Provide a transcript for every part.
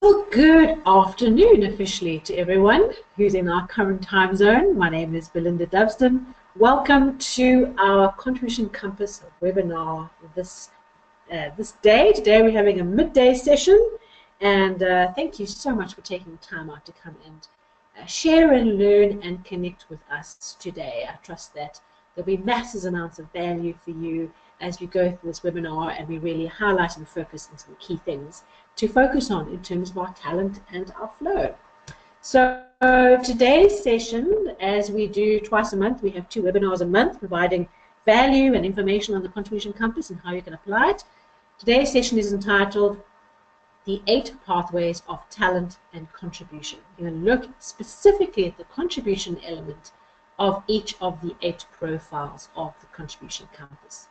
Well, good afternoon officially to everyone who's in our current time zone. My name is Belinda Doveston. Welcome to our Contribution Compass webinar this day. Today we're having a midday session, and thank you so much for taking time out to come and share and learn and connect with us today. I trust that there'll be massive amounts of value for you as we go through this webinar, and we really highlight and focus on some key things to focus on in terms of our talent and our flow. So today's session, as we do twice a month, we have 2 webinars a month providing value and information on the Contribution Compass and how you can apply it. Today's session is entitled The 8 Pathways of Talent and Contribution. We're going to look specifically at the contribution element of each of the 8 profiles of the Contribution Compass.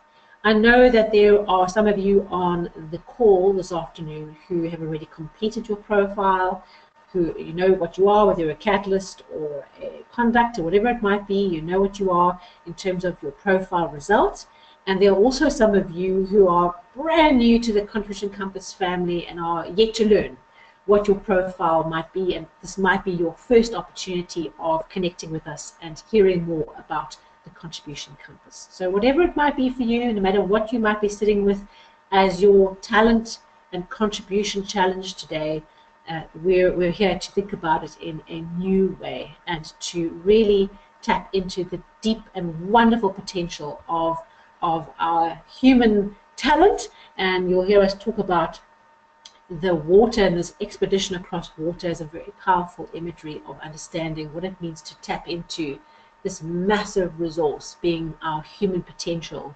I know that there are some of you on the call this afternoon who have already completed your profile, who you know what you are, whether you're a catalyst or a conductor, whatever it might be, you know what you are in terms of your profile results. And there are also some of you who are brand new to the Contribution Compass family and are yet to learn what your profile might be, and this might be your first opportunity of connecting with us and hearing more about the Contribution Compass. So whatever it might be for you, no matter what you might be sitting with as your talent and contribution challenge today, we're here to think about it in a new way and to really tap into the deep and wonderful potential of our human talent. And you'll hear us talk about the water and this expedition across water as a very powerful imagery of understanding what it means to tap into this massive resource being our human potential,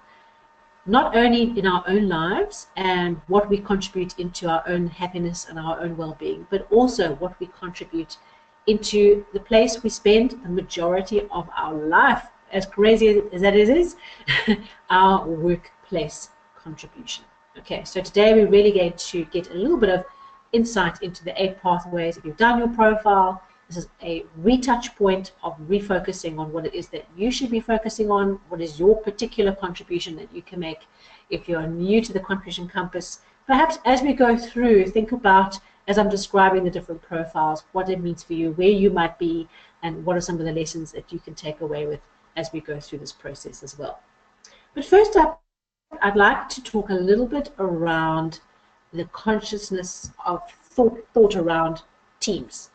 not only in our own lives and what we contribute into our own happiness and our own well-being, but also what we contribute into the place we spend the majority of our life, as crazy as that is, our workplace contribution. Okay, so today we're really going to get a little bit of insight into the 8 pathways. If you've done your profile, this is a retouch point of refocusing on what it is that you should be focusing on, what is your particular contribution that you can make. If you're new to the Contribution Compass, perhaps as we go through, think about, as I'm describing the different profiles, what it means for you, where you might be, and what are some of the lessons that you can take away with as we go through this process as well. But first up, I'd like to talk a little bit around the consciousness of thought around teams.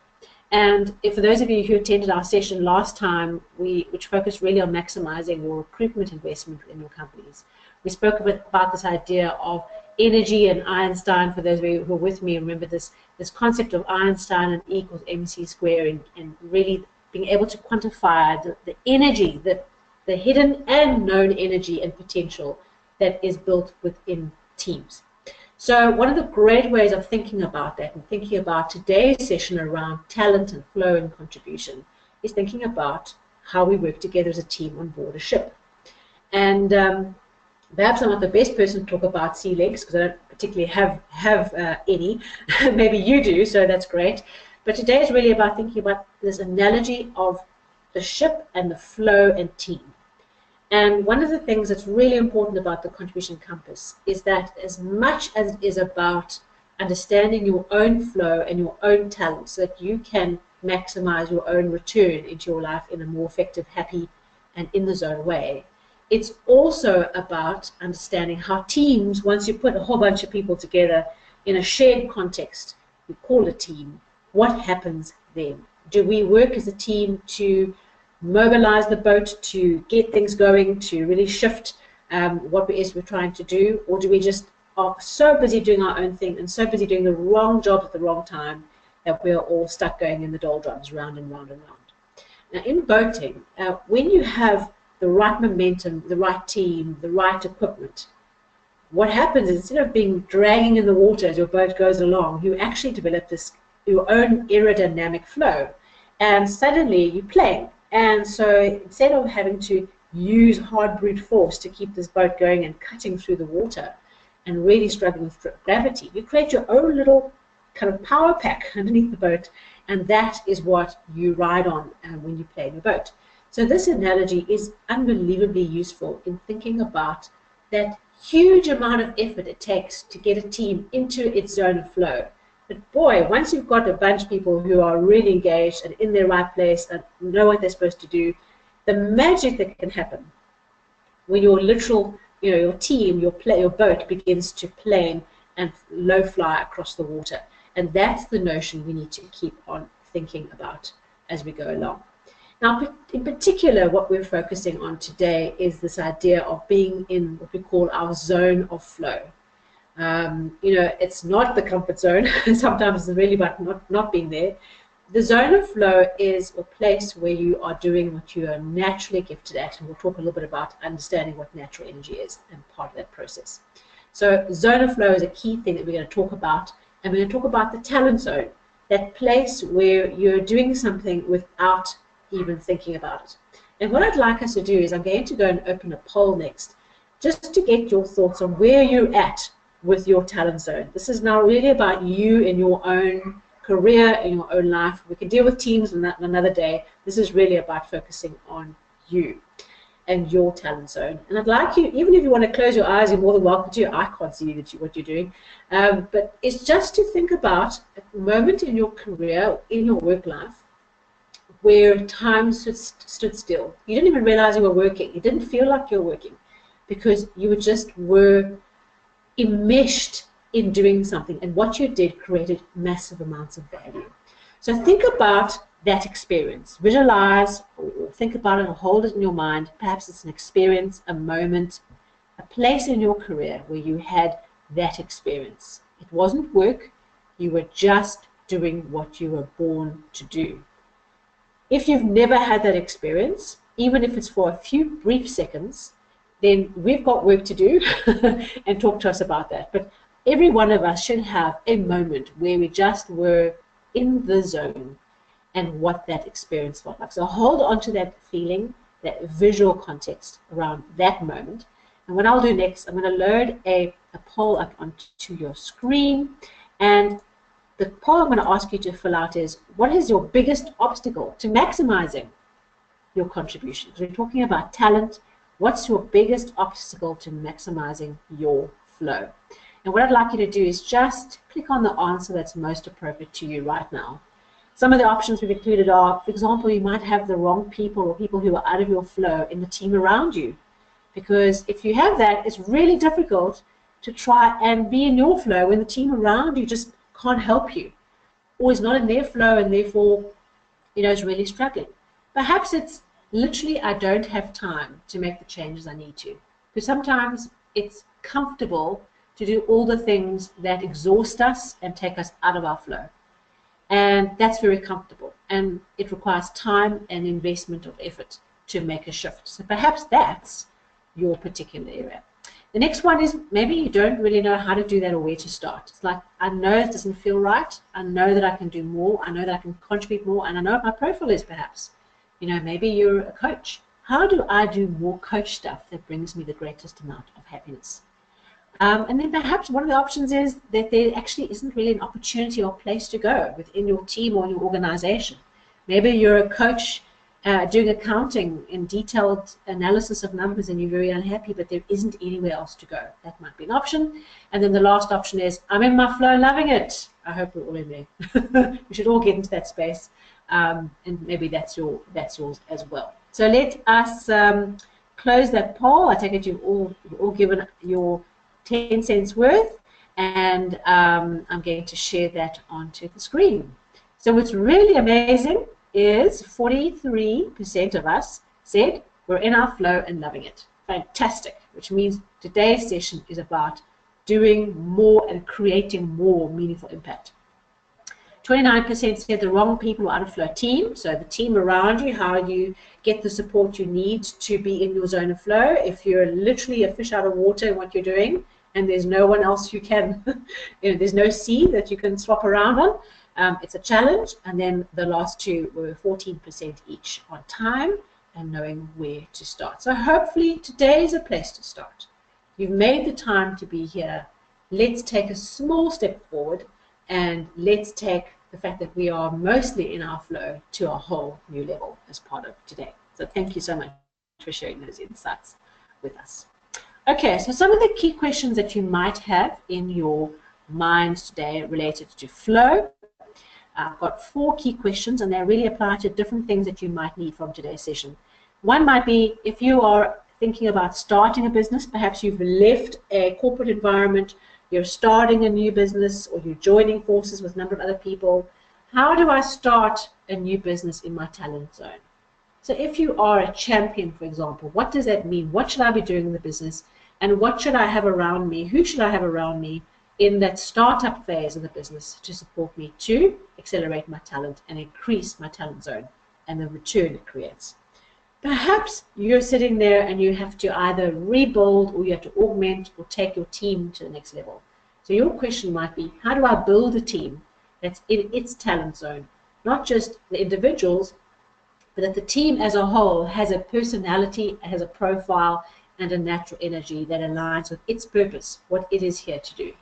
And for those of you who attended our session last time, which focused really on maximizing your recruitment investment in your companies, we spoke a bit about this idea of energy and Einstein. For those of you who are with me, remember this concept of Einstein and E equals mc squared, and really being able to quantify the energy, the hidden and known energy and potential that is built within teams. So one of the great ways of thinking about that and thinking about today's session around talent and flow and contribution is thinking about how we work together as a team on board a ship. And perhaps I'm not the best person to talk about sea legs because I don't particularly have any. Maybe you do, so that's great. But today is really about thinking about this analogy of the ship and the flow and team. And one of the things that's really important about the Contribution Compass is that as much as it is about understanding your own flow and your own talent so that you can maximize your own return into your life in a more effective, happy, and in the zone way, it's also about understanding how teams, once you put a whole bunch of people together in a shared context, we call a team, what happens then? Do we work as a team to mobilize the boat, to get things going, to really shift what it is we're trying to do, or do we just are so busy doing our own thing and so busy doing the wrong job at the wrong time that we're all stuck going in the doldrums round and round and round? Now in boating, when you have the right momentum, the right team, the right equipment, what happens is instead of being dragging in the water as your boat goes along, you actually develop your own aerodynamic flow, and suddenly you're playing. And so instead of having to use hard brute force to keep this boat going and cutting through the water and really struggling with gravity, you create your own little kind of power pack underneath the boat, and that is what you ride on when you play in your boat. So this analogy is unbelievably useful in thinking about that huge amount of effort it takes to get a team into its zone of flow But boy, once you've got a bunch of people who are really engaged and in their right place and know what they're supposed to do, the magic that can happen when your literal, your team, your boat begins to plane and low fly across the water. And that's the notion we need to keep on thinking about as we go along. Now, in particular, what we're focusing on today is this idea of being in what we call our zone of flow. It's not the comfort zone. Sometimes it's really about not being there. The zone of flow is a place where you are doing what you are naturally gifted at, and we'll talk a little bit about understanding what natural energy is and part of that process. So zone of flow is a key thing that we're going to talk about, and we're going to talk about the talent zone, that place where you're doing something without even thinking about it. And what I'd like us to do is I'm going to go and open a poll next, just to get your thoughts on where you're at with your talent zone. This is now really about you in your own career, in your own life. We can deal with teams on that another day. This is really about focusing on you and your talent zone. And I'd like you, even if you want to close your eyes, you're more than welcome to. I can't see what you're doing. But it's just to think about a moment in your career, in your work life, where time stood still. You didn't even realize you were working. You didn't feel like you were working because you were enmeshed in doing something, and what you did created massive amounts of value. So think about that experience. Visualize or think about it or hold it in your mind. Perhaps it's an experience, a moment, a place in your career where you had that experience. It wasn't work. You were just doing what you were born to do. If you've never had that experience, even if it's for a few brief seconds, then we've got work to do and talk to us about that. But every one of us should have a moment where we just were in the zone and what that experience felt like. So hold on to that feeling, that visual context around that moment. And what I'll do next, I'm going to load a poll up onto your screen. And the poll I'm going to ask you to fill out is, what is your biggest obstacle to maximizing your contribution? Because we're talking about talent. What's your biggest obstacle to maximizing your flow? And what I'd like you to do is just click on the answer that's most appropriate to you right now. Some of the options we've included are, for example, you might have the wrong people or people who are out of your flow in the team around you. Because if you have that, it's really difficult to try and be in your flow when the team around you just can't help you, or is not in their flow and therefore, is really struggling. Perhaps it's literally, I don't have time to make the changes I need to. Because sometimes it's comfortable to do all the things that exhaust us and take us out of our flow. And that's very comfortable. And it requires time and investment of effort to make a shift. So perhaps that's your particular area. The next one is maybe you don't really know how to do that or where to start. It's like, I know it doesn't feel right. I know that I can do more. I know that I can contribute more. And I know what my profile is perhaps. Maybe you're a coach. How do I do more coach stuff that brings me the greatest amount of happiness? And then perhaps one of the options is that there actually isn't really an opportunity or place to go within your team or your organization. Maybe you're a coach doing accounting in detailed analysis of numbers and you're very unhappy, but there isn't anywhere else to go. That might be an option. And then the last option is, I'm in my flow, loving it. I hope we're all in there. We should all get into that space. And maybe that's yours as well. So let us close that poll. I take it you've all given your 10 cents worth, and I'm going to share that onto the screen. So what's really amazing is 43% of us said we're in our flow and loving it. Fantastic, which means today's session is about doing more and creating more meaningful impact. 29% said the wrong people are out of flow. Team, so the team around you, how you get the support you need to be in your zone of flow. If you're literally a fish out of water in what you're doing and there's no one else you can, there's no sea that you can swap around on, it's a challenge. And then the last two were 14% each on time and knowing where to start. So hopefully today is a place to start. You've made the time to be here. Let's take a small step forward. And let's take the fact that we are mostly in our flow to a whole new level as part of today. So thank you so much for sharing those insights with us. Okay, so some of the key questions that you might have in your minds today related to flow. I've got 4 key questions, and they really apply to different things that you might need from today's session. One might be, if you are thinking about starting a business, perhaps you've left a corporate environment, you're starting a new business, or you're joining forces with a number of other people. How do I start a new business in my talent zone? So if you are a champion, for example, what does that mean? What should I be doing in the business? And what should I have around me? Who should I have around me in that startup phase of the business to support me to accelerate my talent and increase my talent zone and the return it creates? Perhaps you're sitting there and you have to either rebuild, or you have to augment or take your team to the next level. So your question might be, how do I build a team that's in its talent zone? Not just the individuals, but that the team as a whole has a personality, has a profile, and a natural energy that aligns with its purpose, what it is here to do.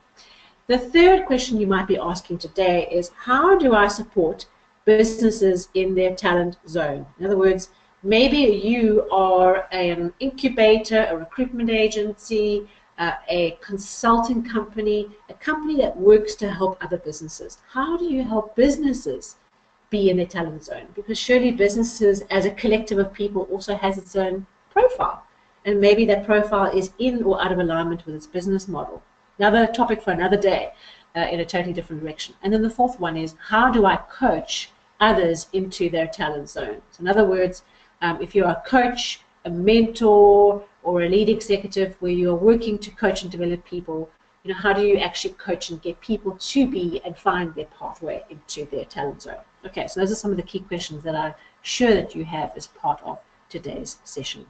The third question you might be asking today is, how do I support businesses in their talent zone? In other words, maybe you are an incubator, a recruitment agency, a consulting company, a company that works to help other businesses. How do you help businesses be in their talent zone? Because surely businesses as a collective of people also has its own profile. And maybe that profile is in or out of alignment with its business model. Another topic for another day in a totally different direction. And then the fourth one is, how do I coach others into their talent zone? So in other words, if you're a coach, a mentor, or a lead executive where you're working to coach and develop people, how do you actually coach and get people to be and find their pathway into their talent zone? Okay, so those are some of the key questions that I'm sure that you have as part of today's session.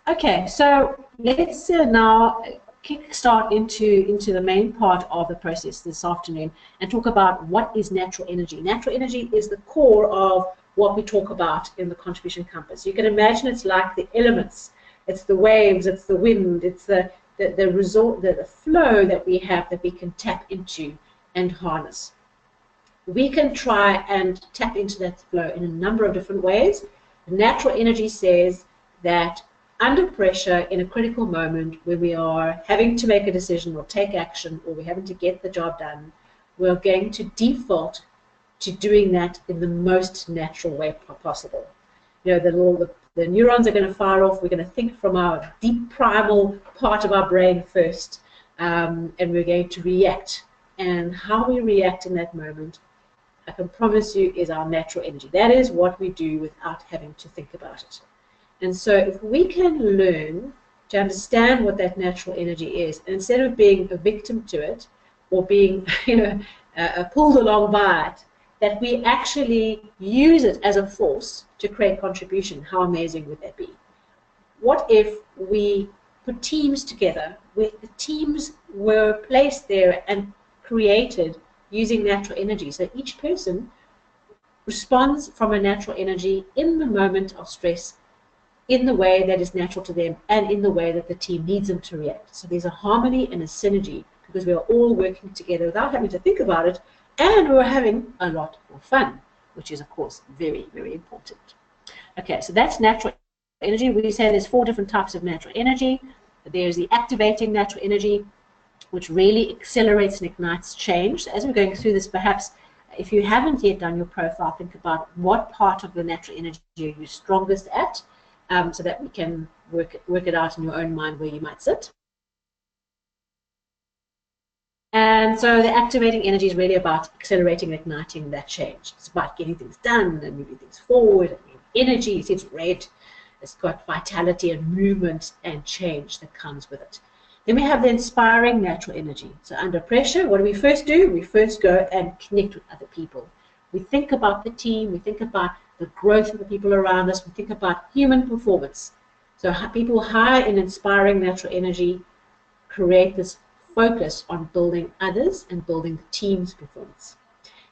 Okay, so let's now kickstart into the main part of the process this afternoon and talk about what is natural energy. Natural energy is the core of what we talk about in the contribution compass. You can imagine it's like the elements. It's the waves, it's the wind, it's the flow that we have that we can tap into and harness. We can try and tap into that flow in a number of different ways. Natural energy says that under pressure in a critical moment when we are having to make a decision or take action, or we're having to get the job done, we're going to default to doing that in the most natural way possible. The neurons are going to fire off. We're going to think from our deep primal part of our brain first, and we're going to react. And how we react in that moment, I can promise you, is our natural energy. That is what we do without having to think about it. And so if we can learn to understand what that natural energy is, and instead of being a victim to it or being pulled along by it, that we actually use it as a force to create contribution, how amazing would that be? What if we put teams together where the teams were placed there and created using natural energy? So each person responds from a natural energy in the moment of stress, in the way that is natural to them and in the way that the team needs them to react. So there's a harmony and a synergy because we are all working together without having to think about it, and we're having a lot of fun, which is, of course, very, very important. Okay, so that's natural energy. We say there's 4 different types of natural energy. There's the activating natural energy, which really accelerates and ignites change. So as we're going through this, perhaps if you haven't yet done your profile, think about what part of the natural energy are you strongest at, so that we can work it out in your own mind where you might sit. And so the activating energy is really about accelerating and igniting that change. It's about getting things done and moving things forward. And energy, it's red. It's got vitality and movement and change that comes with it. Then we have the inspiring natural energy. So under pressure, what do we first do? We first go and connect with other people. We think about the team. We think about the growth of the people around us. We think about human performance. So people high in inspiring natural energy create this focus on building others and building the team's performance.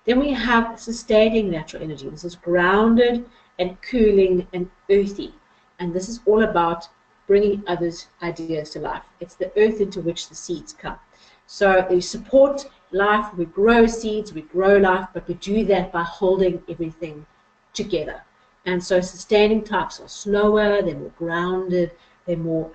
Then we have sustaining natural energy. This is grounded and cooling and earthy. And this is all about bringing others' ideas to life. It's the earth into which the seeds come. So we support life, we grow seeds, we grow life, but we do that by holding everything together. And so sustaining types are slower, they're more grounded, they're more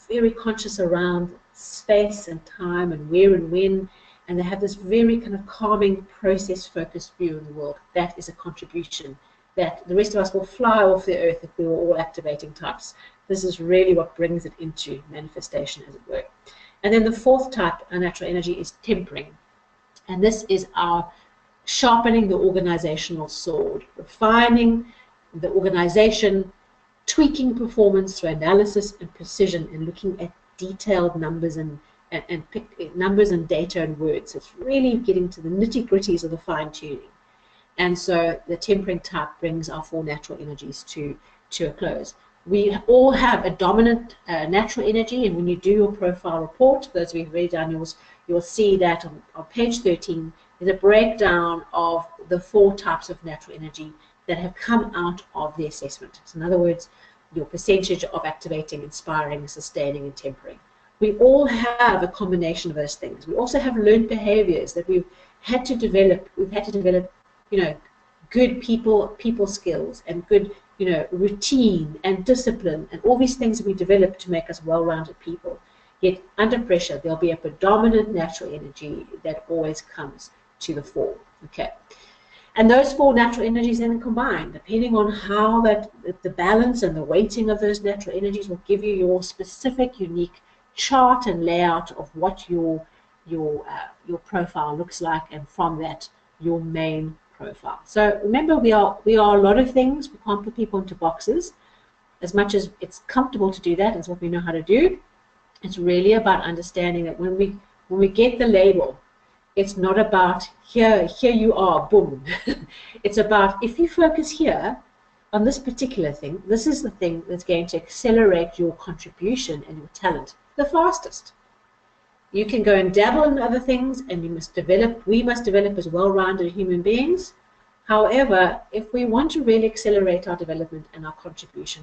very conscious around space and time and where and when, and they have this very kind of calming, process-focused view of the world. That is a contribution that the rest of us will fly off the earth if we were all activating types. This is really what brings it into manifestation, as it were. And then the fourth type, our natural energy, is tempering. And this is our sharpening the organizational sword, refining the organization, tweaking performance through analysis and precision, and looking at detailed numbers and numbers and data and words. It's really getting to the nitty-gritties of the fine-tuning. And so the tempering type brings our four natural energies to a close. We all have a dominant natural energy, and when you do your profile report, those of you who've read down yours, you'll see that on page 13 is a breakdown of the four types of natural energy that have come out of the assessment. So in other words, your percentage of activating, inspiring, sustaining, and tempering. We all have a combination of those things. We also have learned behaviors that we've had to develop. We've had to develop, good people skills and good, routine and discipline and all these things that we develop to make us well-rounded people. Yet under pressure, there'll be a predominant natural energy that always comes to the fore. Okay. And those four natural energies then combine, depending on how the balance and the weighting of those natural energies will give you your specific, unique chart and layout of what your profile looks like, and from that, your main profile. So remember, we are a lot of things. We can't put people into boxes. As much as it's comfortable to do that, it's what we know how to do. It's really about understanding that when we get the label, it's not about here you are, boom. It's about, if you focus here on this particular thing, this is the thing that's going to accelerate your contribution and your talent the fastest. You can go and dabble in other things, and we must develop as well-rounded human beings. However, if we want to really accelerate our development and our contribution,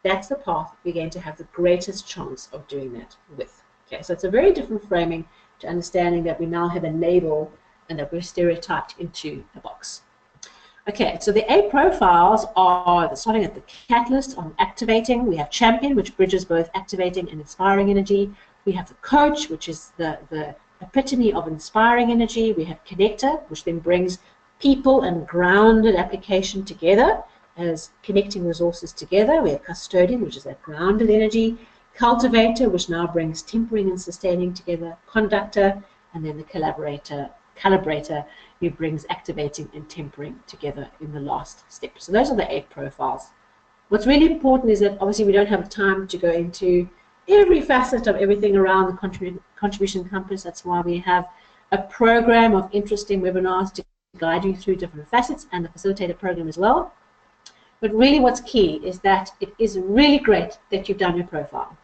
that's the path we're going to have the greatest chance of doing that with. Okay, so it's a very different framing to understanding that we now have a label and that we're stereotyped into a box. Okay, so the 8 profiles are starting at the catalyst on activating. We have champion, which bridges both activating and inspiring energy. We have the coach, which is the epitome of inspiring energy. We have connector, which then brings people and grounded application together as connecting resources together. We have custodian, which is that grounded energy. Cultivator, which now brings tempering and sustaining together. Conductor, and then the Calibrator, who brings activating and tempering together in the last step. So those are the 8 profiles. What's really important is that obviously we don't have time to go into every facet of everything around the contribution compass. That's why we have a program of interesting webinars to guide you through different facets, and the facilitator program as well. But really what's key is that it is really great that you've done your profile,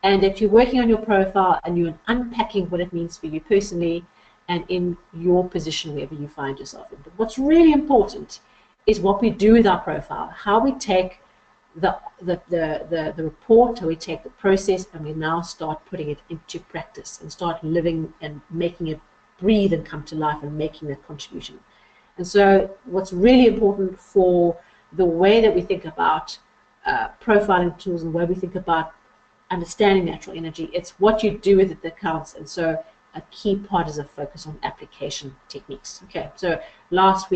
and that you're working on your profile and you're unpacking what it means for you personally and in your position wherever you find yourself in. But what's really important is what we do with our profile, how we take the report, how we take the process, and we now start putting it into practice and start living and making it breathe and come to life and making that contribution. And so what's really important for the way that we think about profiling tools and the way we think about understanding natural energy, it's what you do with it that counts. And so a key part is a focus on application techniques. Okay, so last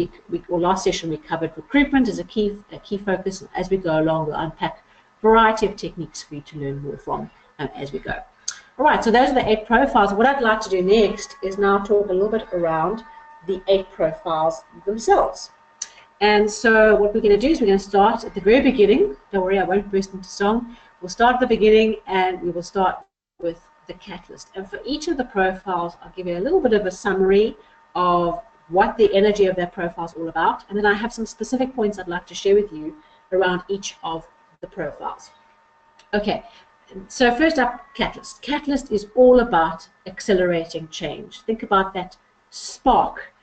session we covered recruitment as a key focus. As we go along, we'll unpack a variety of techniques for you to learn more from as we go. All right, so those are the 8 profiles. What I'd like to do next is now talk a little bit around the 8 profiles themselves. And so what we're going to do is we're going to start at the very beginning. Don't worry, I won't burst into song. We'll start at the beginning, and we will start with the catalyst. And for each of the profiles, I'll give you a little bit of a summary of what the energy of that profile is all about. And then I have some specific points I'd like to share with you around each of the profiles. Okay, so first up, catalyst. Catalyst is all about accelerating change. Think about that spark.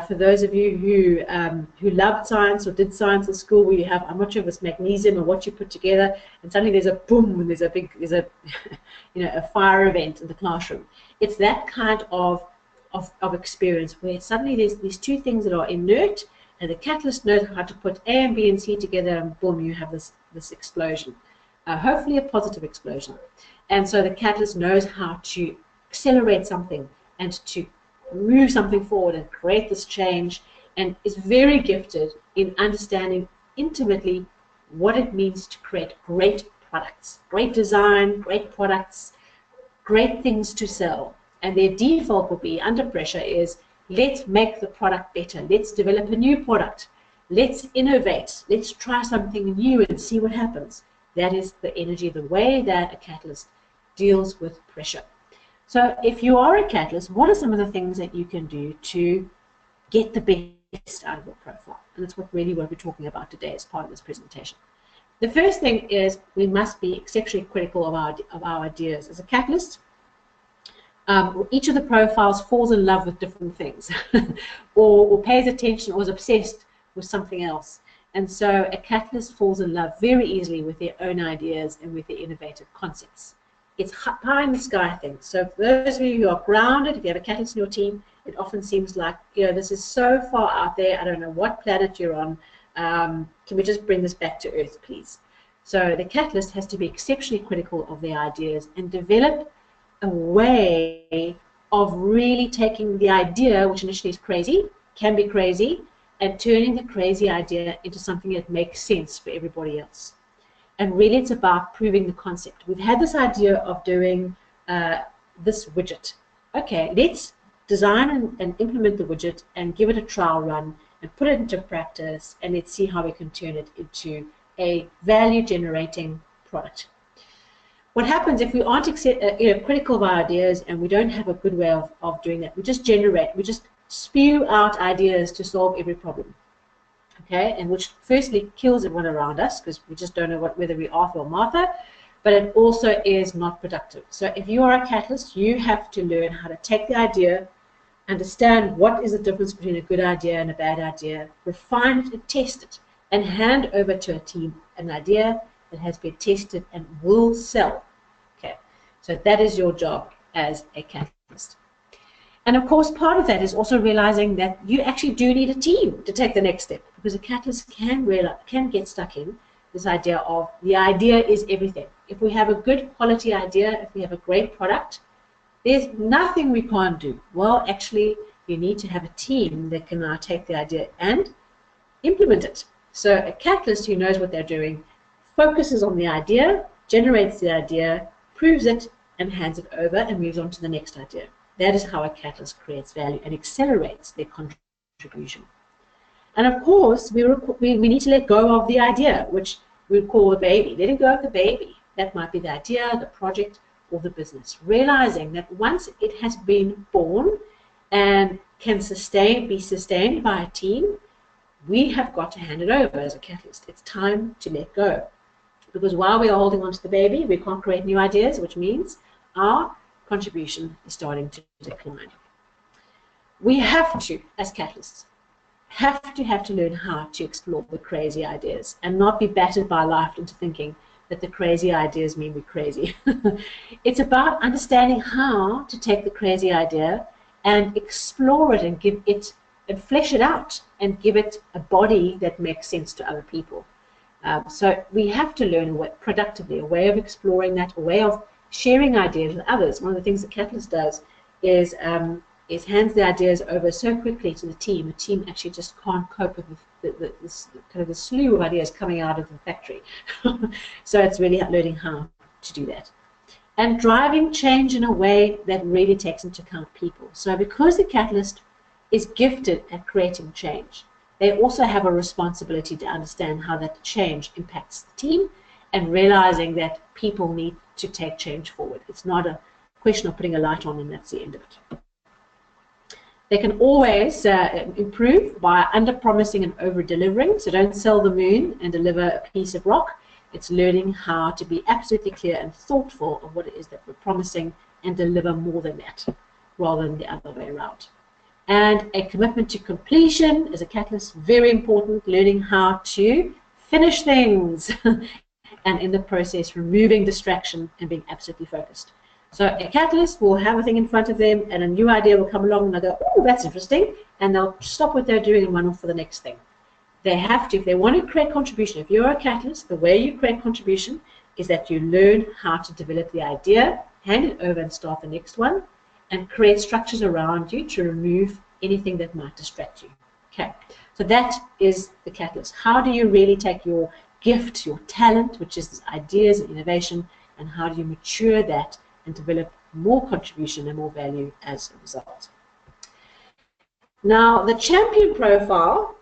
For those of you who loved science or did science at school, where you have, I'm not sure if it's magnesium or what you put together, and suddenly there's a boom, and there's a a fire event in the classroom. It's that kind of experience where suddenly there's these two things that are inert, and the catalyst knows how to put A and B and C together, and boom, you have this explosion. Hopefully a positive explosion. And so the catalyst knows how to accelerate something and to move something forward and create this change, and is very gifted in understanding intimately what it means to create great products, great design, great products, great things to sell. And their default will be under pressure is, let's make the product better, let's develop a new product, let's innovate, let's try something new and see what happens. That is the energy, the way that a catalyst deals with pressure. So if you are a catalyst, what are some of the things that you can do to get the best out of your profile? And that's what we're talking about today as part of this presentation. The first thing is we must be exceptionally critical of our ideas. As a catalyst, each of the profiles falls in love with different things or pays attention or is obsessed with something else. And so a catalyst falls in love very easily with their own ideas and with their innovative concepts. It's pie in the sky things. So for those of you who are grounded, if you have a catalyst in your team, it often seems like, this is so far out there, I don't know what planet you're on. Can we just bring this back to Earth, please? So the catalyst has to be exceptionally critical of their ideas and develop a way of really taking the idea, which initially is crazy, can be crazy, and turning the crazy idea into something that makes sense for everybody else. And really it's about proving the concept. We've had this idea of doing this widget. Okay, let's design and implement the widget and give it a trial run and put it into practice, and let's see how we can turn it into a value generating product. What happens if we aren't critical of our ideas and we don't have a good way of doing that? We just spew out ideas to solve every problem, okay? And which firstly kills everyone around us because we just don't know whether we're Arthur or Martha, but it also is not productive. So if you are a catalyst, you have to learn how to take the idea, understand what is the difference between a good idea and a bad idea, refine it and test it, and hand over to a team an idea that has been tested and will sell. Okay, so that is your job as a catalyst. And of course, part of that is also realizing that you actually do need a team to take the next step, because a catalyst can get stuck in this idea of the idea is everything. If we have a good quality idea, if we have a great product, there's nothing we can't do. Well, actually, you need to have a team that can now take the idea and implement it. So a catalyst who knows what they're doing focuses on the idea, generates the idea, proves it, and hands it over and moves on to the next idea. That is how a catalyst creates value and accelerates their contribution. And of course, we need to let go of the idea, which we call the baby. Letting go of the baby. That might be the idea, the project, or the business. Realizing that once it has been born and can be sustained by a team, we have got to hand it over as a catalyst. It's time to let go. Because while we are holding on to the baby, we can't create new ideas, which means our contribution is starting to decline. We have to, as catalysts, have to learn how to explore the crazy ideas and not be battered by life into thinking that the crazy ideas mean we're crazy. It's about understanding how to take the crazy idea and explore it and give it and flesh it out and give it a body that makes sense to other people. So we have to learn productively a way of exploring that, a way of sharing ideas with others. One of the things that Catalyst does is hands the ideas over so quickly to the team. The team actually just can't cope with this kind of the slew of ideas coming out of the factory. So it's really learning how to do that. And driving change in a way that really takes into account people. So because the Catalyst is gifted at creating change, they also have a responsibility to understand how that change impacts the team and realizing that people need to take change forward. It's not a question of putting a light on and that's the end of it. They can always improve by under-promising and over-delivering. So don't sell the moon and deliver a piece of rock. It's learning how to be absolutely clear and thoughtful of what it is that we're promising and deliver more than that, rather than the other way around. And a commitment to completion is a catalyst, very important, learning how to finish things and in the process removing distraction and being absolutely focused. So a catalyst will have a thing in front of them and a new idea will come along and they'll go, oh, that's interesting, and they'll stop what they're doing and run off for the next thing. They have to, if they want to create contribution, if you're a catalyst, the way you create contribution is that you learn how to develop the idea, hand it over and start the next one, and create structures around you to remove anything that might distract you. Okay, so that is the catalyst. How do you really take your gift, your talent, which is ideas and innovation, and how do you mature that and develop more contribution and more value as a result? Now, the champion profile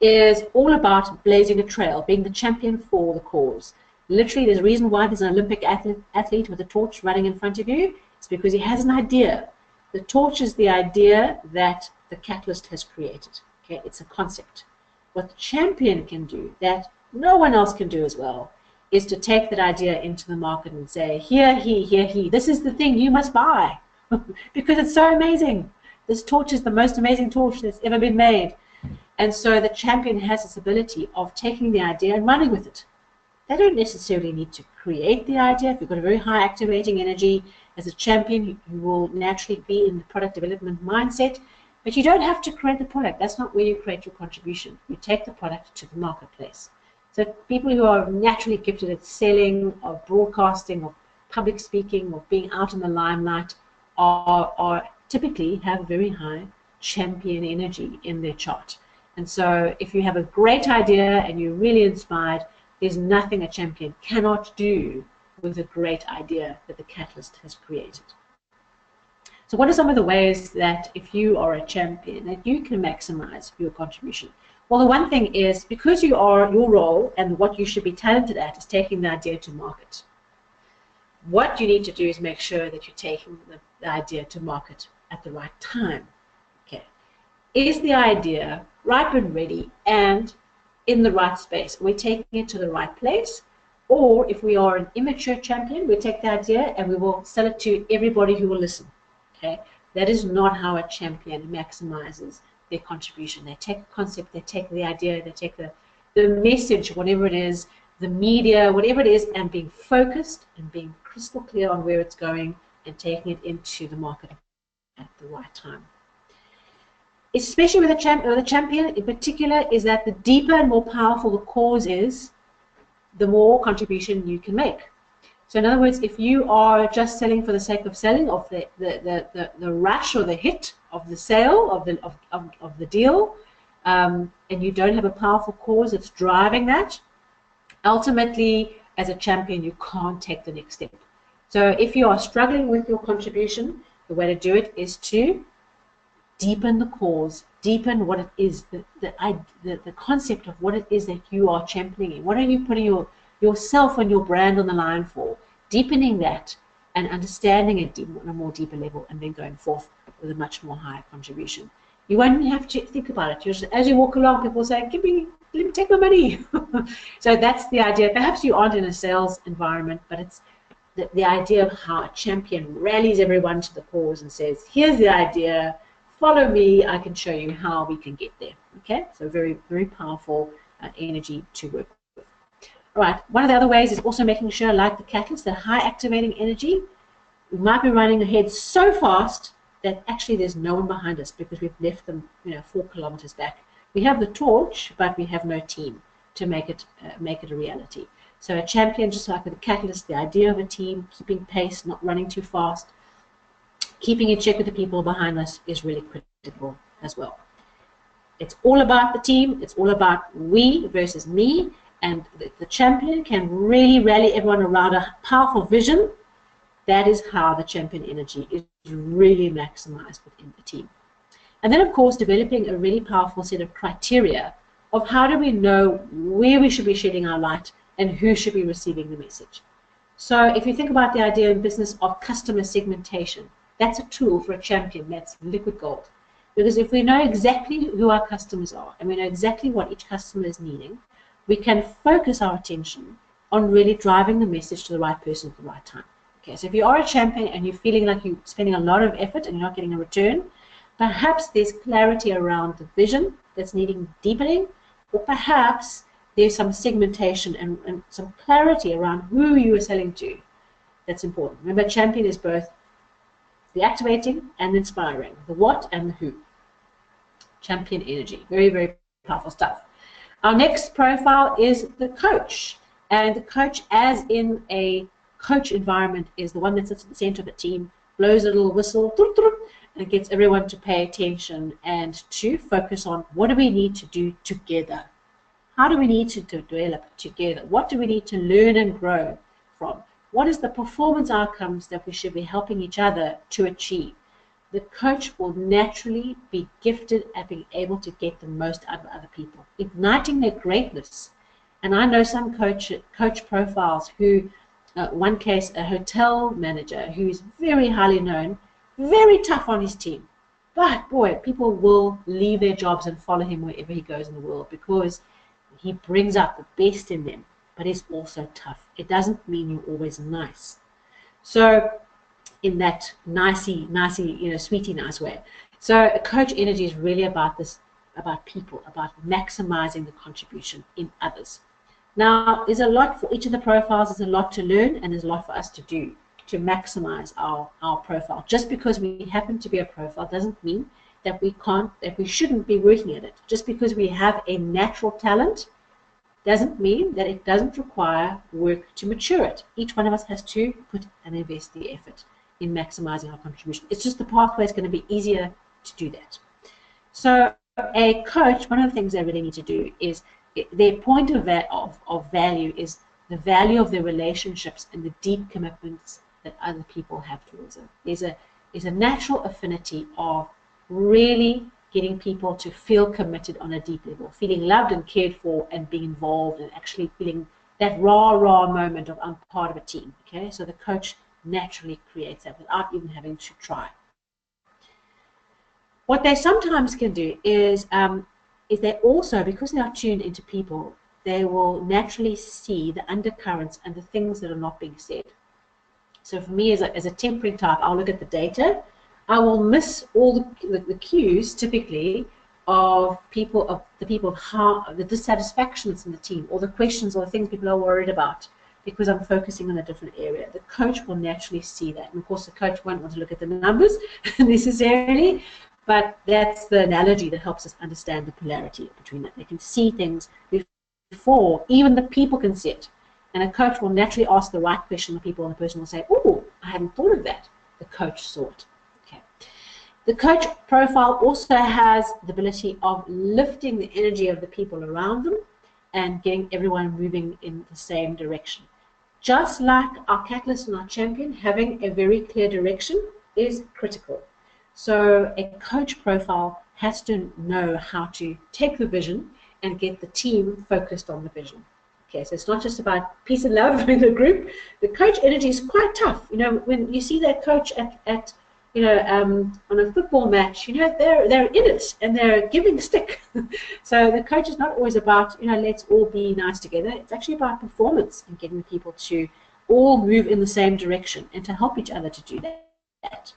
is all about blazing a trail, being the champion for the cause. Literally, there's a reason why there's an Olympic athlete with a torch running in front of you. It's because he has an idea. The torch is the idea that the catalyst has created. Okay, it's a concept. What the champion can do that no one else can do as well is to take that idea into the market and say, here he, this is the thing you must buy because it's so amazing. This torch is the most amazing torch that's ever been made. And so the champion has this ability of taking the idea and running with it. They don't necessarily need to create the idea. If you've got a very high activating energy as a champion, you will naturally be in the product development mindset, but you don't have to create the product. That's not where you create your contribution. You take the product to the marketplace. So people who are naturally gifted at selling, or broadcasting, or public speaking, or being out in the limelight are typically have very high champion energy in their chart. And so if you have a great idea and you're really inspired, there's nothing a champion cannot do with a great idea that the catalyst has created. So what are some of the ways that if you are a champion that you can maximize your contribution? Well, the one thing is, because you are, your role and what you should be talented at is taking the idea to market. What you need to do is make sure that you're taking the idea to market at the right time. Okay. Is the idea ripe and ready and in the right space? We're taking it to the right place. Or if we are an immature champion, we take the idea and we will sell it to everybody who will listen. Okay, that is not how a champion maximizes their contribution. They take a concept, they take the idea, they take the message, whatever it is, the media, whatever it is, and being focused and being crystal clear on where it's going and taking it into the market at the right time. Especially with a champion in particular, is that the deeper and more powerful the cause is, the more contribution you can make. So in other words, if you are just selling for the sake of selling, of the rush or the hit of the sale of the deal, and you don't have a powerful cause that's driving that, ultimately as a champion you can't take the next step. So if you are struggling with your contribution, the way to do it is to deepen the cause, deepen what it is, the concept of what it is that you are championing. What are you putting yourself and your brand on the line for? Deepening that and understanding it on a more deeper level, and then going forth with a much more higher contribution. You won't have to think about it. Just, as you walk along, people say, let me take my money. So that's the idea. Perhaps you aren't in a sales environment, but it's the idea of how a champion rallies everyone to the cause and says, here's the idea, follow me, I can show you how we can get there. Okay, so very, very powerful energy to work with. All right, one of the other ways is also making sure, like the catalyst, the high activating energy, we might be running ahead so fast that actually there's no one behind us because we've left them 4 kilometers back. We have the torch, but we have no team to make it a reality. So a champion, just like with the catalyst, the idea of a team, keeping pace, not running too fast, keeping in check with the people behind us is really critical as well. It's all about the team. It's all about we versus me. And the champion can really rally everyone around a powerful vision. That is how the champion energy is really maximized within the team. And then, of course, developing a really powerful set of criteria of how do we know where we should be shedding our light and who should be receiving the message. So if you think about the idea in business of customer segmentation, that's a tool for a champion. That's liquid gold. Because if we know exactly who our customers are and we know exactly what each customer is needing, we can focus our attention on really driving the message to the right person at the right time. Okay, so if you are a champion and you're feeling like you're spending a lot of effort and you're not getting a return, perhaps there's clarity around the vision that's needing deepening, or perhaps there's some segmentation and some clarity around who you are selling to that's important. Remember, champion is both the activating and inspiring, the what and the who. Champion energy, very, very powerful stuff. Our next profile is the coach. And the coach, as in a coach environment, is the one that sits at the center of the team, blows a little whistle, and gets everyone to pay attention and to focus on what do we need to do together. How do we need to develop together? What do we need to learn and grow from? What is the performance outcomes that we should be helping each other to achieve? The coach will naturally be gifted at being able to get the most out of other people, igniting their greatness. And I know some coach profiles who, one case, a hotel manager who is very highly known, very tough on his team. But boy, people will leave their jobs and follow him wherever he goes in the world because he brings out the best in them, but he's also tough. It doesn't mean you're always nice. So in that nicey, sweetie nice way. So a coach energy is really about this, about people, about maximizing the contribution in others. Now, there's a lot for each of the profiles, there's a lot to learn, and there's a lot for us to do to maximize our profile. Just because we happen to be a profile doesn't mean that we shouldn't be working at it. Just because we have a natural talent doesn't mean that it doesn't require work to mature it. Each one of us has to put and invest the effort in maximizing our contribution. It's just the pathway is going to be easier to do that. So a coach, one of the things they really need to do is their point of value is the value of their relationships and the deep commitments that other people have towards them. There's a natural affinity of really getting people to feel committed on a deep level, feeling loved and cared for and being involved and actually feeling that raw moment of I'm part of a team. Okay, so the coach naturally creates that without even having to try. What they sometimes can do is they also, because they are tuned into people, they will naturally see the undercurrents and the things that are not being said. So for me, as a tempering type, I'll look at the data. I will miss all the cues typically of the dissatisfaction that's in the team, or the questions or the things people are worried about, because I'm focusing on a different area. The coach will naturally see that. And of course, the coach won't want to look at the numbers necessarily, but that's the analogy that helps us understand the polarity between that. They can see things before even the people can see it. And a coach will naturally ask the right question to people, and the person will say, oh, I hadn't thought of that. The coach saw it. Okay. The coach profile also has the ability of lifting the energy of the people around them and getting everyone moving in the same direction. Just like our catalyst and our champion, having a very clear direction is critical. So a coach profile has to know how to take the vision and get the team focused on the vision. Okay, so it's not just about peace and love in the group. The coach energy is quite tough. You know, when you see that coach at on a football match, you know, they're in it and they're giving stick. So the coach is not always about, let's all be nice together. It's actually about performance and getting people to all move in the same direction and to help each other to do that.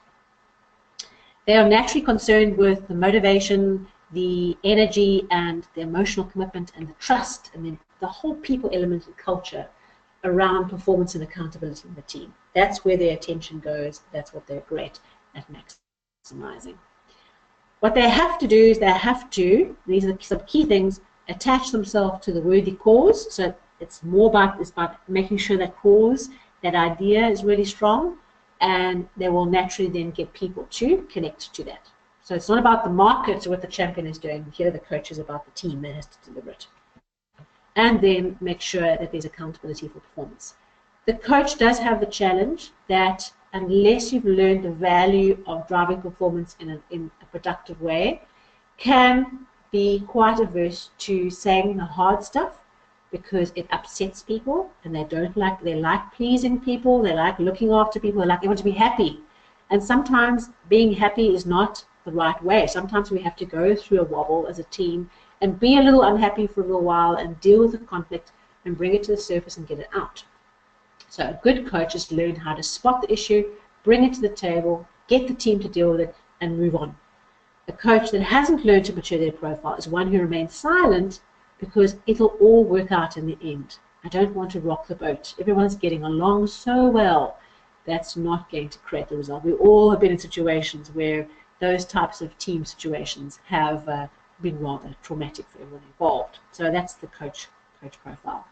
They are naturally concerned with the motivation, the energy, and the emotional commitment, and the trust, and then the whole people element and culture around performance and accountability in the team. That's where their attention goes. That's what they're great at maximizing. What they have to do is these are some key things, attach themselves to the worthy cause. So it's about making sure that cause, that idea is really strong, and they will naturally then get people to connect to that. So it's not about the market or what the champion is doing. Here the coach is about the team that has to deliver it. And then make sure that there's accountability for performance. The coach does have the challenge that unless you've learned the value of driving performance in a productive way, can be quite averse to saying the hard stuff because it upsets people, and they like pleasing people, they like looking after people, they like everyone to be happy. And sometimes being happy is not the right way. Sometimes we have to go through a wobble as a team and be a little unhappy for a little while and deal with the conflict and bring it to the surface and get it out. So a good coach has learned how to spot the issue, bring it to the table, get the team to deal with it, and move on. A coach that hasn't learned to mature their profile is one who remains silent because it'll all work out in the end. I don't want to rock the boat. Everyone's getting along so well. That's not going to create the result. We all have been in situations where those types of team situations have been rather traumatic for everyone involved. So that's the coach profile.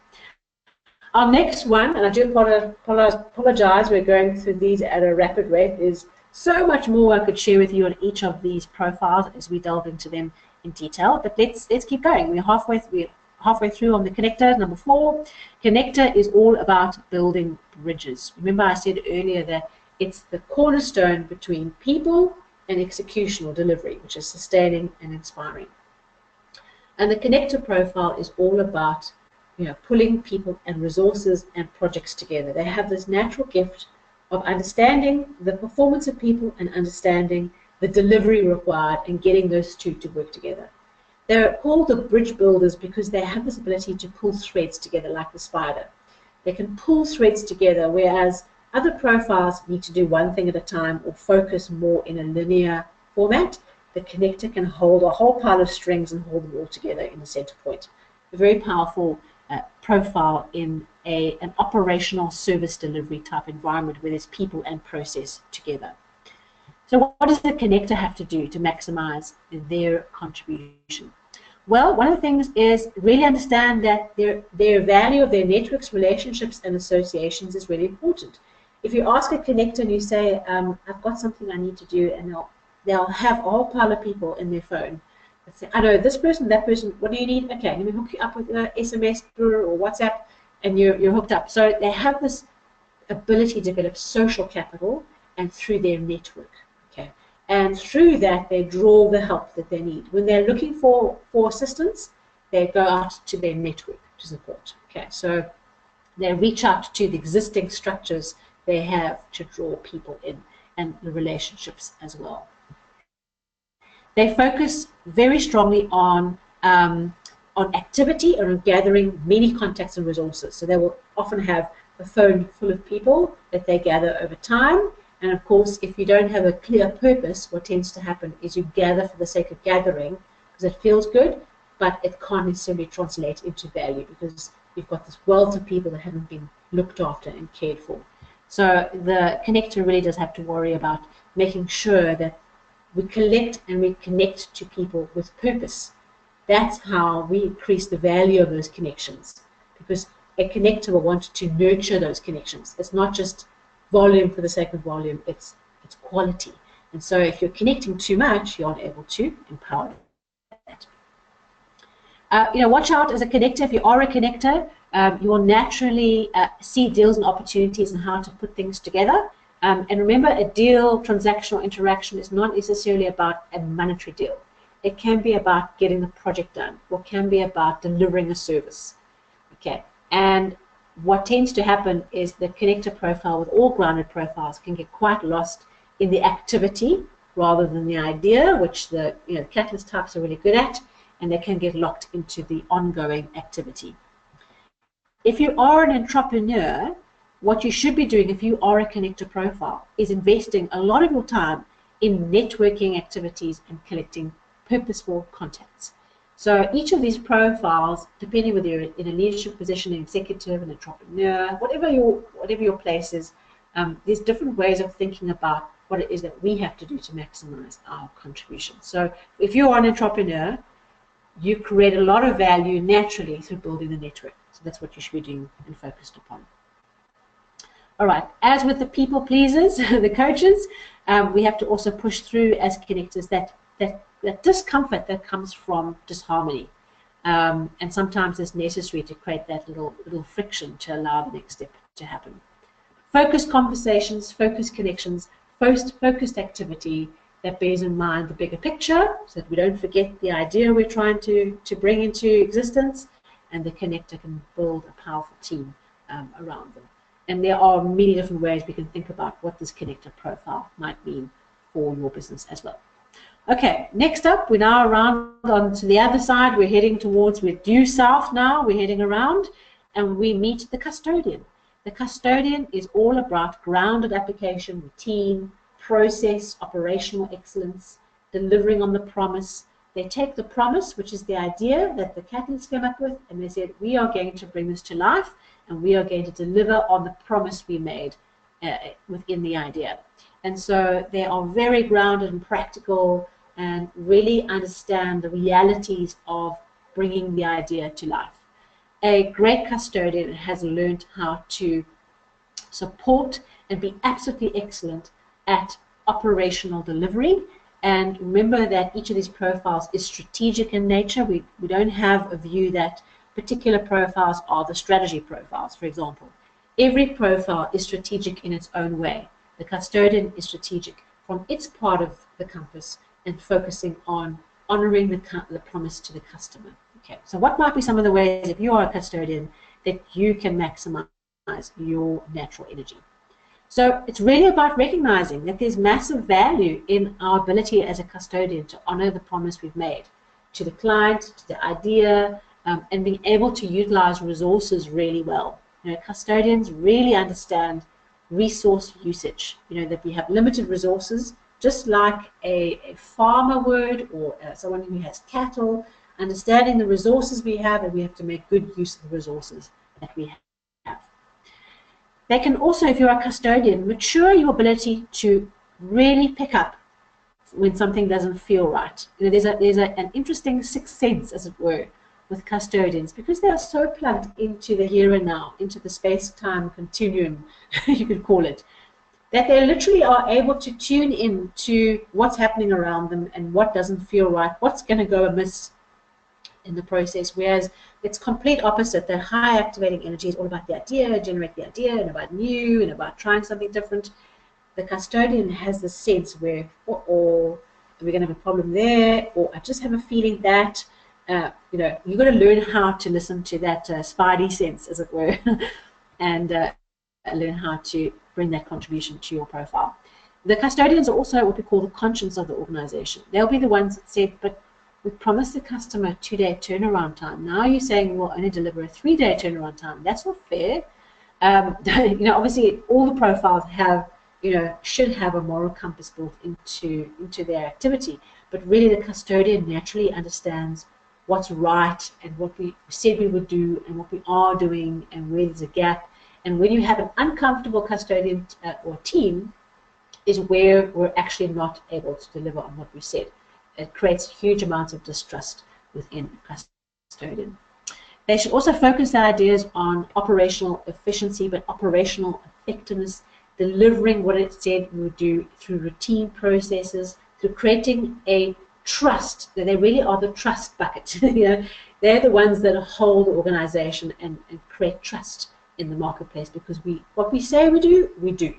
Our next one, and I do apologize, we're going through these at a rapid rate, is So much more I could share with you on each of these profiles as we delve into them in detail. But let's keep going. We're halfway through on the connector, number 4. Connector is all about building bridges. Remember I said earlier that it's the cornerstone between people and execution or delivery, which is sustaining and inspiring. And the connector profile is all about, pulling people and resources and projects together. They have this natural gift of understanding the performance of people and understanding the delivery required and getting those two to work together. They're called the bridge builders because they have this ability to pull threads together like the spider. They can pull threads together, whereas other profiles need to do one thing at a time or focus more in a linear format. The connector can hold a whole pile of strings and hold them all together in the center point. A very powerful profile in an operational service delivery type environment where there's people and process together. So what does the connector have to do to maximize their contribution? Well, one of the things is really understand that their value of their networks, relationships, and associations is really important. If you ask a connector and you say, I've got something I need to do, and they'll have a whole pile of people in their phone. Say, I know this person, that person, what do you need? Okay, let me hook you up with SMS or WhatsApp, and you're hooked up. So they have this ability to develop social capital and through their network. Okay, and through that they draw the help that they need. When they're looking for assistance, they go out to their network to support. Okay, so they reach out to the existing structures they have to draw people in and the relationships as well. They focus very strongly on activity and on gathering many contacts and resources. So they will often have a phone full of people that they gather over time. And of course, if you don't have a clear purpose, what tends to happen is you gather for the sake of gathering because it feels good, but it can't necessarily translate into value because you've got this wealth of people that haven't been looked after and cared for. So the connector really does have to worry about making sure that we collect and we connect to people with purpose. That's how we increase the value of those connections, because a connector will want to nurture those connections. It's not just volume for the sake of volume, it's quality. And so if you're connecting too much, you aren't able to empower that. Watch out as a connector. If you are a connector, you will naturally see deals and opportunities and how to put things together. And remember, a deal, transactional interaction is not necessarily about a monetary deal. It can be about getting the project done, or can be about delivering a service. Okay, and what tends to happen is the connector profile with all grounded profiles can get quite lost in the activity rather than the idea, which the catalyst types are really good at, and they can get locked into the ongoing activity. If you are an entrepreneur, what you should be doing if you are a connector profile is investing a lot of your time in networking activities and collecting purposeful contacts. So each of these profiles, depending whether you're in a leadership position, an executive, an entrepreneur, whatever your place is, there's different ways of thinking about what it is that we have to do to maximize our contribution. So if you are an entrepreneur, you create a lot of value naturally through building a network. So that's what you should be doing and focused upon. All right, as with the people pleasers, the coaches, we have to also push through as connectors that discomfort that comes from disharmony. And sometimes it's necessary to create that little friction to allow the next step to happen. Focused conversations, focused connections, focused activity that bears in mind the bigger picture so that we don't forget the idea we're trying to bring into existence, and the connector can build a powerful team around them. And there are many different ways we can think about what this connector profile might mean for your business as well. Okay, next up, we're now around onto the other side. We're heading towards, we're due south now, we're heading around, and we meet the custodian. The custodian is all about grounded application, routine, process, operational excellence, delivering on the promise. They take the promise, which is the idea that the catalyst came up with, and they said, we are going to bring this to life, and we are going to deliver on the promise we made within the idea. And so they are very grounded and practical and really understand the realities of bringing the idea to life. A great custodian has learned how to support and be absolutely excellent at operational delivery. And remember that each of these profiles is strategic in nature. We don't have a view that particular profiles are the strategy profiles, for example. Every profile is strategic in its own way. The custodian is strategic from its part of the compass and focusing on honoring the promise to the customer. Okay, so what might be some of the ways, if you are a custodian, that you can maximize your natural energy? So it's really about recognizing that there's massive value in our ability as a custodian to honor the promise we've made to the client, to the idea, and being able to utilize resources really well. You know, custodians really understand resource usage. You know, that we have limited resources, just like a farmer would, or someone who has cattle, understanding the resources we have, and we have to make good use of the resources that we have. They can also, if you're a custodian, mature your ability to really pick up when something doesn't feel right. You know, there's an interesting sixth sense, as it were, with custodians, because they are so plugged into the here and now, into the space-time continuum, you could call it, that they literally are able to tune in to what's happening around them and what doesn't feel right, what's going to go amiss in the process, whereas it's complete opposite. That high activating energy is all about the idea, generate the idea, and about new, and about trying something different. The custodian has the sense where, or we're going to have a problem there, or I just have a feeling that, you know, you've got to learn how to listen to that spidey sense, as it were, and learn how to bring that contribution to your profile. The custodians are also what we call the conscience of the organization. They'll be the ones that said, but we promised the customer a 2-day turnaround time. Now you're saying we'll only deliver a 3-day turnaround time. That's not fair. You know, obviously all the profiles have, you know, should have a moral compass built into their activity. But really the custodian naturally understands what's right and what we said we would do and what we are doing and where there's a gap. And when you have an uncomfortable custodian or team is where we're actually not able to deliver on what we said. It creates huge amounts of distrust within a custodian. They should also focus their ideas on operational efficiency, but operational effectiveness, delivering what it said we would do through routine processes, through creating a trust, that they really are the trust bucket. You know, they're the ones that hold the organization and create trust in the marketplace, because what we say we do, we do.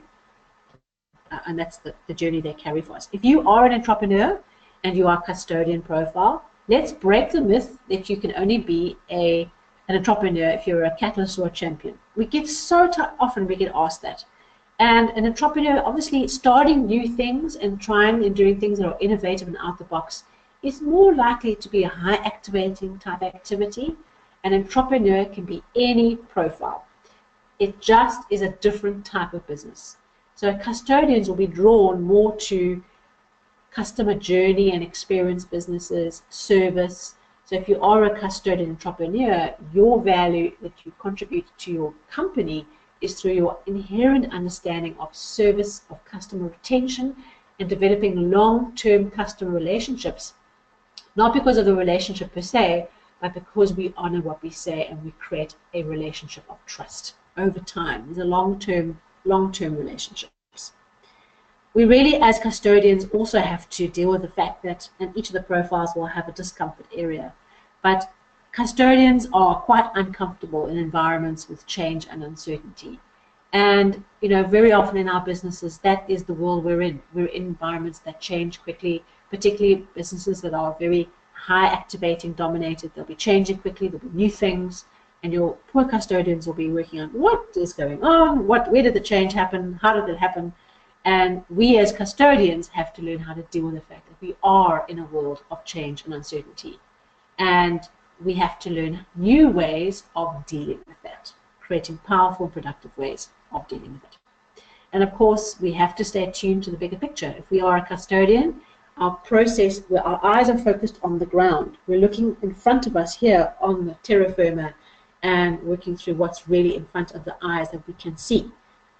And that's the journey they carry for us. If you are an entrepreneur and you are a custodian profile, let's break the myth that you can only be an entrepreneur if you're a catalyst or a champion. We get so often we get asked that. And an entrepreneur, obviously starting new things and trying and doing things that are innovative and out the box is more likely to be a high activating type activity. An entrepreneur can be any profile. It just is a different type of business. So custodians will be drawn more to customer journey and experience businesses, service. So if you are a custodian entrepreneur, your value that you contribute to your company is through your inherent understanding of service, of customer retention, and developing long-term customer relationships, not because of the relationship per se, but because we honor what we say and we create a relationship of trust over time. These are long-term relationships. We really, as custodians, also have to deal with the fact that each of the profiles will have a discomfort area. But custodians are quite uncomfortable in environments with change and uncertainty. And, you know, very often in our businesses, that is the world we're in. We're in environments that change quickly, particularly businesses that are very high activating, dominated. They'll be changing quickly, there'll be new things, and your poor custodians will be working on what is going on, where did the change happen, how did it happen? And we as custodians have to learn how to deal with the fact that we are in a world of change and uncertainty. And we have to learn new ways of dealing with that, creating powerful, productive ways of dealing with it. And of course, we have to stay tuned to the bigger picture. If we are a custodian, our process, where our eyes are focused on the ground, we're looking in front of us here on the terra firma and working through what's really in front of the eyes that we can see.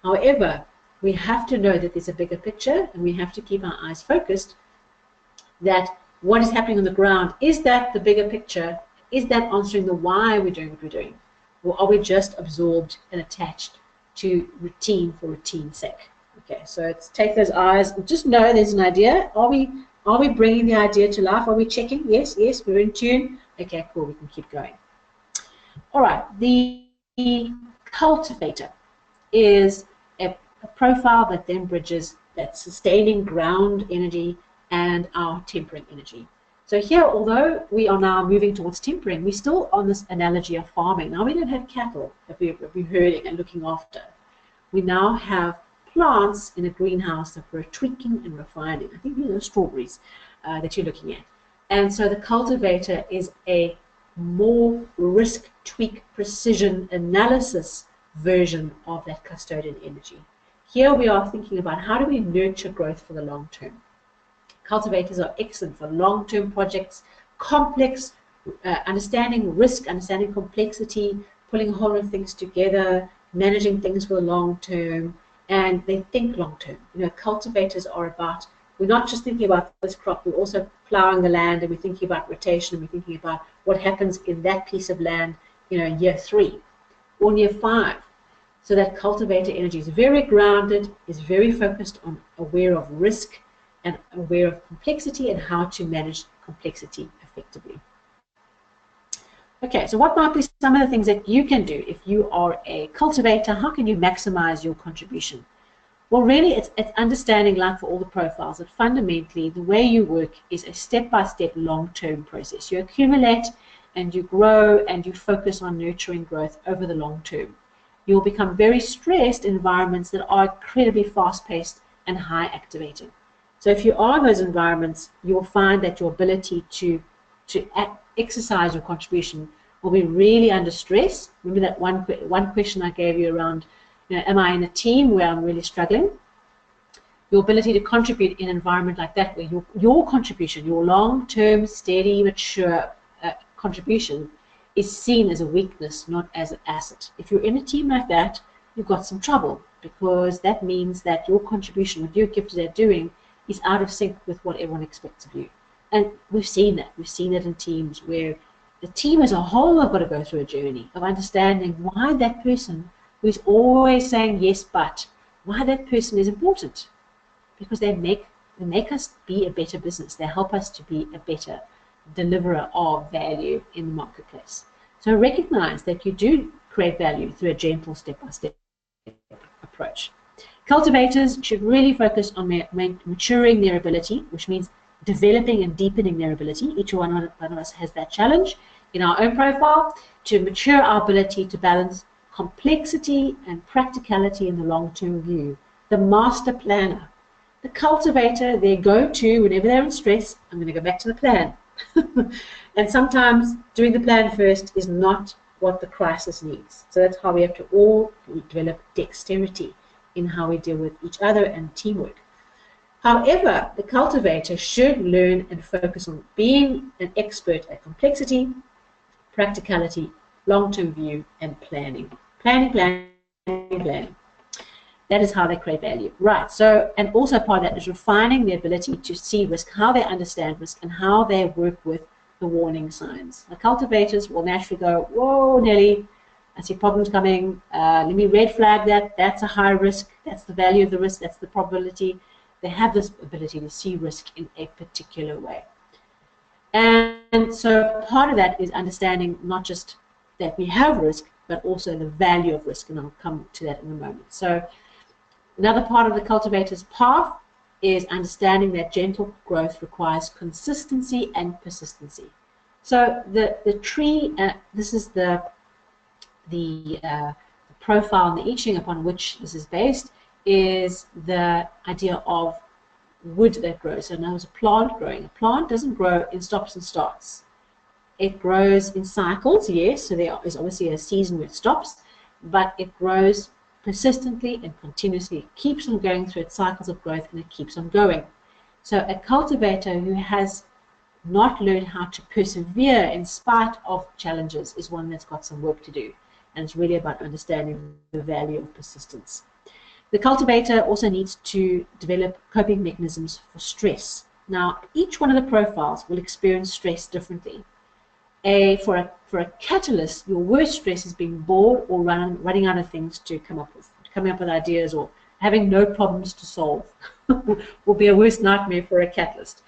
However, we have to know that there's a bigger picture, and we have to keep our eyes focused that what is happening on the ground, is that the bigger picture? Is that answering the why we're doing what we're doing? Or are we just absorbed and attached to routine for routine's sake? Okay, so it's take those eyes and just know there's an idea. Are we bringing the idea to life? Are we checking? Yes, yes, we're in tune. Okay, cool, we can keep going. All right, the cultivator is a profile that then bridges that sustaining ground energy and our tempering energy. So here, although we are now moving towards tempering, we're still on this analogy of farming. Now we don't have cattle that we're herding and looking after. We now have plants in a greenhouse that we're tweaking and refining. I think these are strawberries that you're looking at. And so the cultivator is a more risk tweak precision analysis version of that custodian energy. Here we are thinking about how do we nurture growth for the long term. Cultivators are excellent for long-term projects, complex, understanding risk, understanding complexity, pulling a whole lot of things together, managing things for the long term, and they think long term. You know, cultivators are about, we're not just thinking about this crop, we're also plowing the land, and we're thinking about rotation, and we're thinking about what happens in that piece of land, you know, in year 3 or year 5. So that cultivator energy is very grounded, is very focused on aware of risk and aware of complexity and how to manage complexity effectively. Okay, so what might be some of the things that you can do if you are a cultivator? How can you maximize your contribution? Well, really, it's understanding, like for all the profiles, that fundamentally the way you work is a step-by-step long-term process. You accumulate and you grow and you focus on nurturing growth over the long term. You'll become very stressed in environments that are incredibly fast-paced and high-activating. So if you are in those environments, you'll find that your ability to exercise your contribution will be really under stress. Remember that one question I gave you around, you know, am I in a team where I'm really struggling? Your ability to contribute in an environment like that, where your contribution, your long-term, steady, mature contribution is seen as a weakness, not as an asset. If you're in a team like that, you've got some trouble, because that means that your contribution, what you're gifted at doing, is out of sync with what everyone expects of you. And we've seen that. We've seen it in teams where the team as a whole have got to go through a journey of understanding why that person who's always saying yes, but why that person is important. Because they make us be a better business. They help us to be a better deliverer of value in the marketplace. So recognize that you do create value through a gentle step-by-step approach. Cultivators should really focus on maturing their ability, which means developing and deepening their ability. Each one of us has that challenge in our own profile to mature our ability to balance complexity and practicality in the long-term view. The master planner, the cultivator, their go-to whenever they're in stress, I'm going to go back to the plan. And sometimes doing the plan first is not what the crisis needs. So that's how we have to all develop dexterity in how we deal with each other and teamwork. However, the cultivator should learn and focus on being an expert at complexity, practicality, long-term view, and planning. Planning. That is how they create value. Right, so, and also part of that is refining their ability to see risk, how they understand risk, and how they work with the warning signs. The cultivators will naturally go, whoa, Nelly, I see problems coming, let me red flag that, that's a high risk, that's the value of the risk, that's the probability. They have this ability to see risk in a particular way. And so part of that is understanding not just that we have risk, but also the value of risk, and I'll come to that in a moment. So another part of the cultivator's path is understanding that gentle growth requires consistency and persistency. So the tree, this is the profile and the I Ching upon which this is based, is the idea of wood that grows. So now there's a plant growing. A plant doesn't grow in stops and starts. It grows in cycles, yes, so there is obviously a season where it stops, but it grows persistently and continuously. It keeps on going through its cycles of growth, and it keeps on going. So a cultivator who has not learned how to persevere in spite of challenges is one that's got some work to do. And it's really about understanding the value of persistence. The cultivator also needs to develop coping mechanisms for stress. Now, each one of the profiles will experience stress differently. For a catalyst, your worst stress is being bored or running out of things to come up with ideas, or having no problems to solve will be a worst nightmare for a catalyst.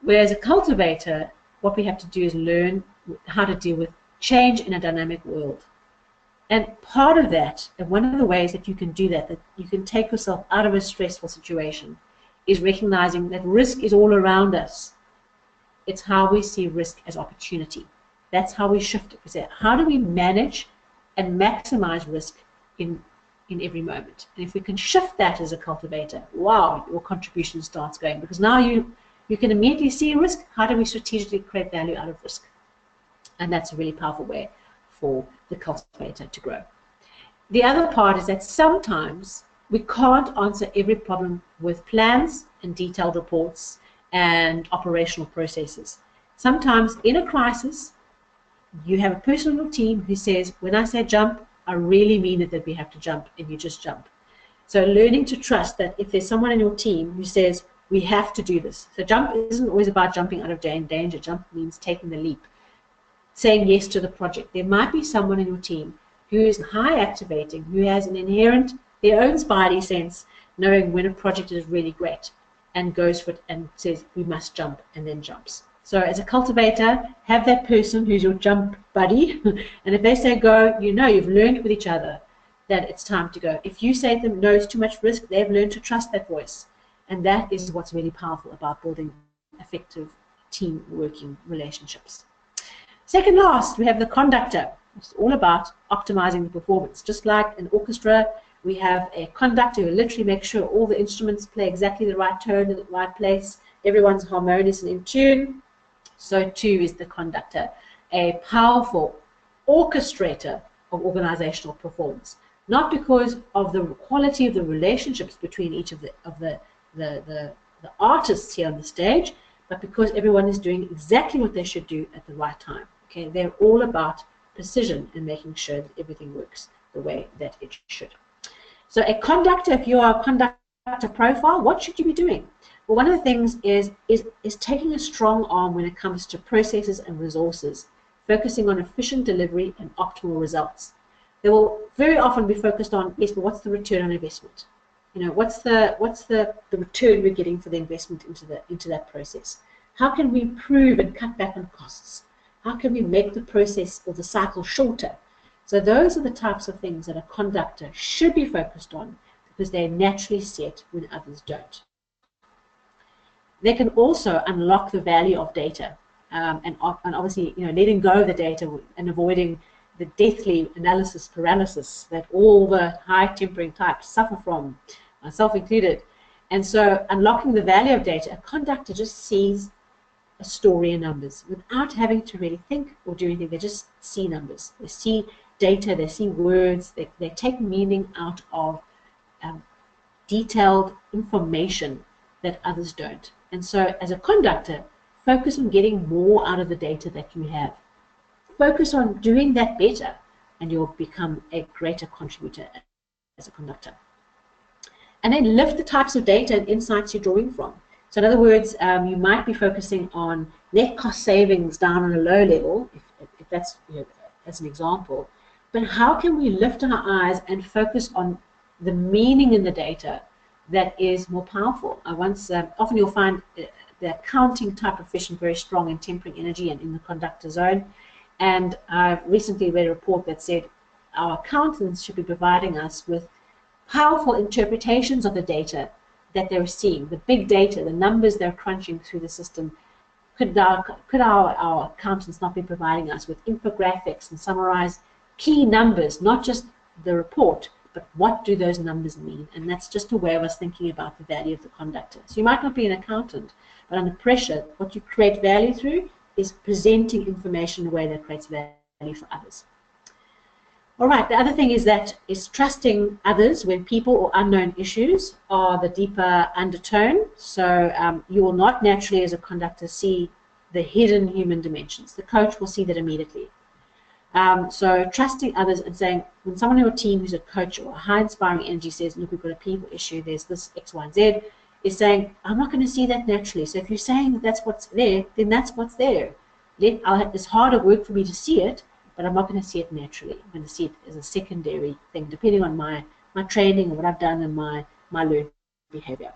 Whereas a cultivator, what we have to do is learn how to deal with change in a dynamic world. And part of that, and one of the ways that you can do that you can take yourself out of a stressful situation, is recognizing that risk is all around us. It's how we see risk as opportunity. That's how we shift it. We say, how do we manage and maximize risk in every moment? And if we can shift that as a cultivator, wow, your contribution starts going. Because now you can immediately see risk. How do we strategically create value out of risk? And that's a really powerful way for the cultivator to grow. The other part is that sometimes we can't answer every problem with plans and detailed reports and operational processes. Sometimes in a crisis, you have a person on your team who says, when I say jump, I really mean it, that we have to jump, and you just jump. So learning to trust that if there's someone in your team who says, we have to do this. So jump isn't always about jumping out of danger. Jump means taking the leap, saying yes to the project. There might be someone in your team who is high activating, who has an inherent, their own spidey sense, knowing when a project is really great, and goes for it and says, we must jump, and then jumps. So as a cultivator, have that person who's your jump buddy, and if they say go, you know you've learned with each other that it's time to go. If you say to them, no, it's too much risk, they've learned to trust that voice. And that is what's really powerful about building effective team working relationships. Second last, we have the conductor. It's all about optimizing the performance. Just like an orchestra, we have a conductor who literally makes sure all the instruments play exactly the right tone in the right place, everyone's harmonious and in tune. So too is the conductor, a powerful orchestrator of organizational performance. Not because of the quality of the relationships between each of the artists here on the stage, but because everyone is doing exactly what they should do at the right time. Okay, they're all about precision and making sure that everything works the way that it should. So a conductor, if you are a conductor profile, what should you be doing? Well, one of the things is taking a strong arm when it comes to processes and resources, focusing on efficient delivery and optimal results. They will very often be focused on, yes, but what's the return on investment? You know, what's the return we're getting for the investment into that process? How can we improve and cut back on costs? How can we make the process or the cycle shorter? So those are the types of things that a conductor should be focused on, because they naturally see it when others don't. They can also unlock the value of data, and obviously, you know, letting go of the data and avoiding the deathly analysis paralysis that all the high tempering types suffer from, myself included. And so unlocking the value of data, a conductor just sees a story in numbers without having to really think or do anything. They just see numbers. They see data, they see words, they take meaning out of detailed information that others don't. And so as a conductor, focus on getting more out of the data that you have. Focus on doing that better, and you'll become a greater contributor as a conductor. And then lift the types of data and insights you're drawing from. So in other words, you might be focusing on net cost savings down on a low level, if that's, you know, as an example. But how can we lift our eyes and focus on the meaning in the data that is more powerful? Often you'll find the accounting type profession very strong in tempering energy and in the conductor zone. And I recently read a report that said our accountants should be providing us with powerful interpretations of the data that they're seeing, the big data, the numbers they're crunching through the system. Could our accountants not be providing us with infographics and summarize key numbers, not just the report, but what do those numbers mean? And that's just a way of us thinking about the value of the conductor. So you might not be an accountant, but under pressure, what you create value through is presenting information in a way that creates value for others. All right, the other thing is trusting others when people or unknown issues are the deeper undertone. So you will not naturally, as a conductor, see the hidden human dimensions. The coach will see that immediately. So trusting others and saying, when someone in your team who's a coach or a high inspiring energy says, look, we've got a people issue, there's this X, Y, and Z, is saying, I'm not going to see that naturally. So if you're saying that that's what's there, then that's what's there. It's harder work for me to see it, but I'm not going to see it naturally. I'm going to see it as a secondary thing, depending on my my training and what I've done and my learned behavior.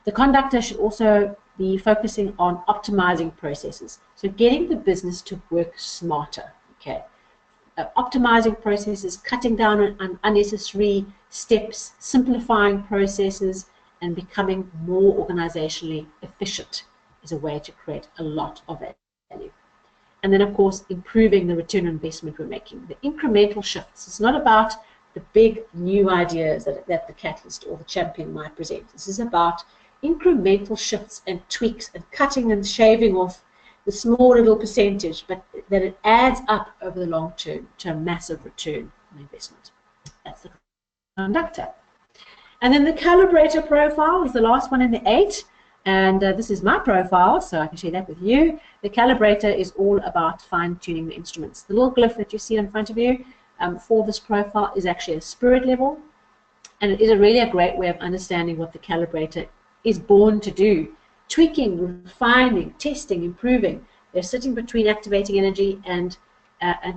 The conductor should also be focusing on optimizing processes. So getting the business to work smarter, okay? Optimizing processes, cutting down on unnecessary steps, simplifying processes, and becoming more organizationally efficient is a way to create a lot of value. And then, of course, improving the return on investment we're making. The incremental shifts. It's not about the big new ideas that the catalyst or the champion might present. This is about incremental shifts and tweaks and cutting and shaving off the small little percentage, but that it adds up over the long term to a massive return on investment. That's the conductor. And then the calibrator profile is the last one in the 8. And this is my profile, so I can share that with you. The calibrator is all about fine-tuning the instruments. The little glyph that you see in front of you for this profile is actually a spirit level. And it is really a great way of understanding what the calibrator is born to do. Tweaking, refining, testing, improving. They're sitting between activating energy and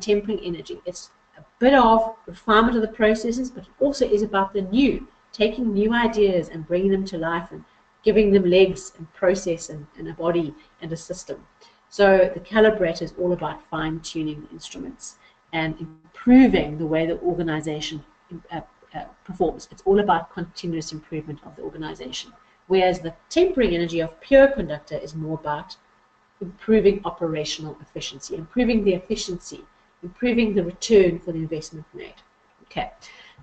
tempering energy. It's a bit of refinement of the processes, but it also is about the new, taking new ideas and bringing them to life and giving them legs and process and a body and a system. So the calibrator is all about fine-tuning the instruments and improving the way the organization performs. It's all about continuous improvement of the organization. Whereas the tempering energy of pure conductor is more about improving operational efficiency, improving the efficiency, improving the return for the investment made. Okay.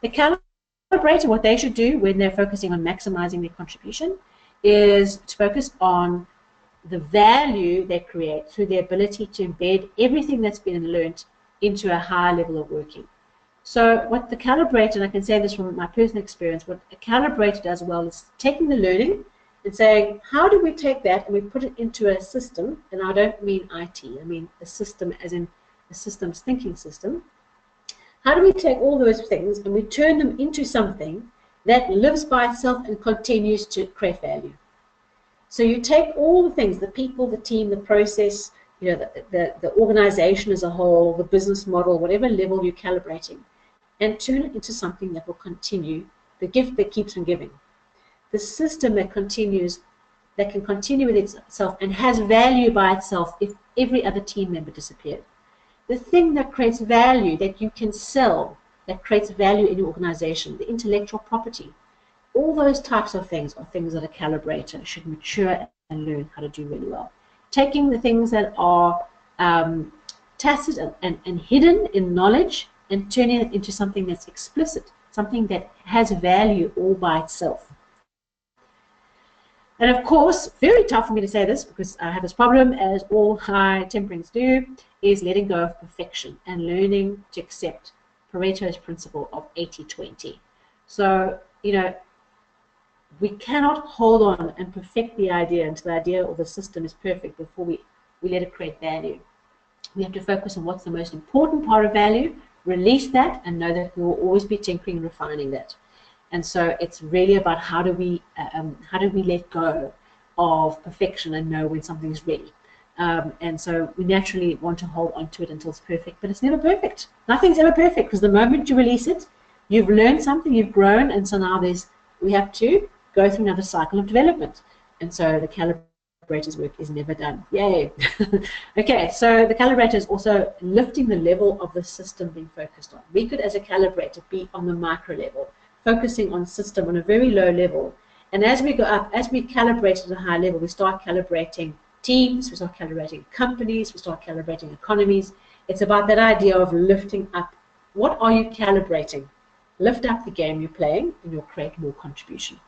The calibrator, what they should do when they're focusing on maximizing their contribution is to focus on the value they create through their ability to embed everything that's been learned into a higher level of working. So what the calibrator, and I can say this from my personal experience, what a calibrator does well is taking the learning and saying, how do we take that and we put it into a system, and I don't mean IT, I mean a system as in a systems thinking system. How do we take all those things and we turn them into something that lives by itself and continues to create value? So you take all the things, the people, the team, the process, you know, the organization as a whole, the business model, whatever level you're calibrating, and turn it into something that will continue, the gift that keeps on giving, the system that continues, that can continue with itself and has value by itself if every other team member disappeared. The thing that creates value that you can sell, that creates value in your organization, the intellectual property, all those types of things are things that a calibrator should mature and learn how to do really well. Taking the things that are tacit and hidden in knowledge and turning it into something that's explicit, something that has value all by itself. And of course, very tough for me to say this because I have this problem, as all high temperings do, is letting go of perfection and learning to accept Pareto's principle of 80-20. So, you know, we cannot hold on and perfect the idea until the idea or the system is perfect before we let it create value. We have to focus on what's the most important part of value, release that, and know that we will always be tinkering and refining that. And so it's really about how do we let go of perfection and know when something's ready. And so we naturally want to hold on to it until it's perfect, but it's never perfect. Nothing's ever perfect because the moment you release it, you've learned something, you've grown, and so now we have to go through another cycle of development. And so the calibrator's work is never done. Yay! Okay, so the calibrator is also lifting the level of the system being focused on. We could, as a calibrator, be on the micro level, focusing on system on a very low level. And as we go up, as we calibrate at a high level, we start calibrating teams, we start calibrating companies, we start calibrating economies. It's about that idea of lifting up. What are you calibrating? Lift up the game you're playing and you'll create more contribution.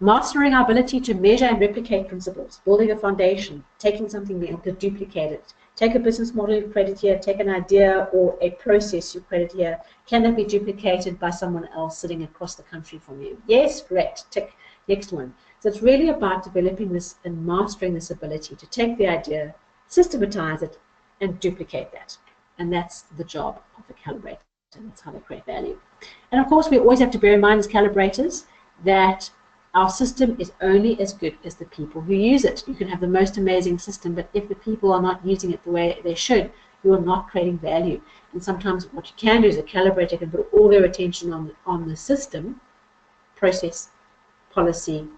Mastering our ability to measure and replicate principles, building a foundation, taking something and to duplicate it. Take a business model you created here, take an idea or a process you created here. Can that be duplicated by someone else sitting across the country from you? Yes, great. Tick. Next one. So it's really about developing this and mastering this ability to take the idea, systematize it, and duplicate that. And that's the job of the calibrator. And that's how they create value. And of course, we always have to bear in mind as calibrators that our system is only as good as the people who use it. You can have the most amazing system, but if the people are not using it the way they should, you're not creating value. And sometimes what you can do is a calibrator can put all their attention on the system, process, policy,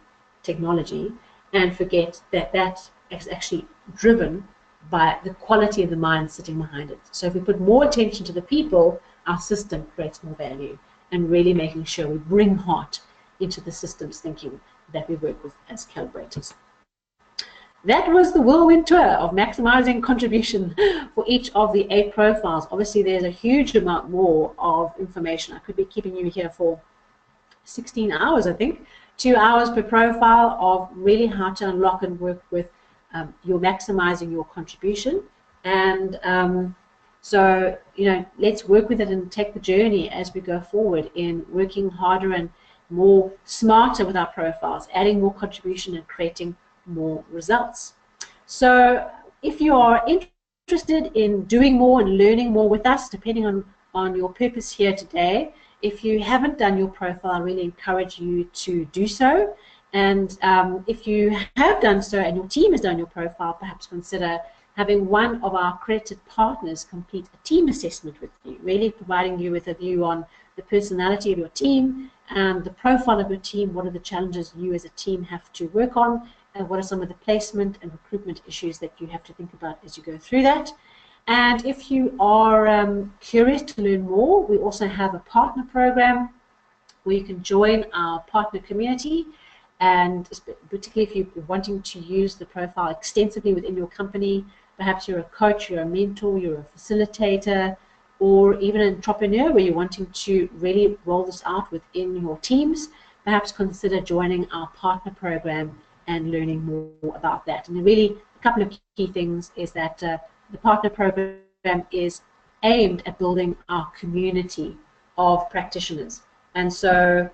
technology, and forget that that is actually driven by the quality of the mind sitting behind it. So if we put more attention to the people, our system creates more value, and really making sure we bring heart into the systems thinking that we work with as calibrators. That was the whirlwind tour of maximizing contribution for each of the 8 profiles. Obviously, there's a huge amount more of information. I could be keeping you here for 16 hours, I think. 2 hours per profile of really how to unlock and work with your maximizing your contribution. And so, you know, let's work with it and take the journey as we go forward in working harder and more smarter with our profiles, adding more contribution and creating more results. So if you are interested in doing more and learning more with us, depending on your purpose here today, if you haven't done your profile, I really encourage you to do so. And if you have done so and your team has done your profile, perhaps consider having one of our accredited partners complete a team assessment with you, really providing you with a view on the personality of your team and the profile of your team, what are the challenges you as a team have to work on, and what are some of the placement and recruitment issues that you have to think about as you go through that. And if you are curious to learn more, we also have a partner program where you can join our partner community. And particularly if you're wanting to use the profile extensively within your company, perhaps you're a coach, you're a mentor, you're a facilitator, or even an entrepreneur where you're wanting to really roll this out within your teams, perhaps consider joining our partner program and learning more about that. And really, a couple of key things is that the partner program is aimed at building our community of practitioners. And so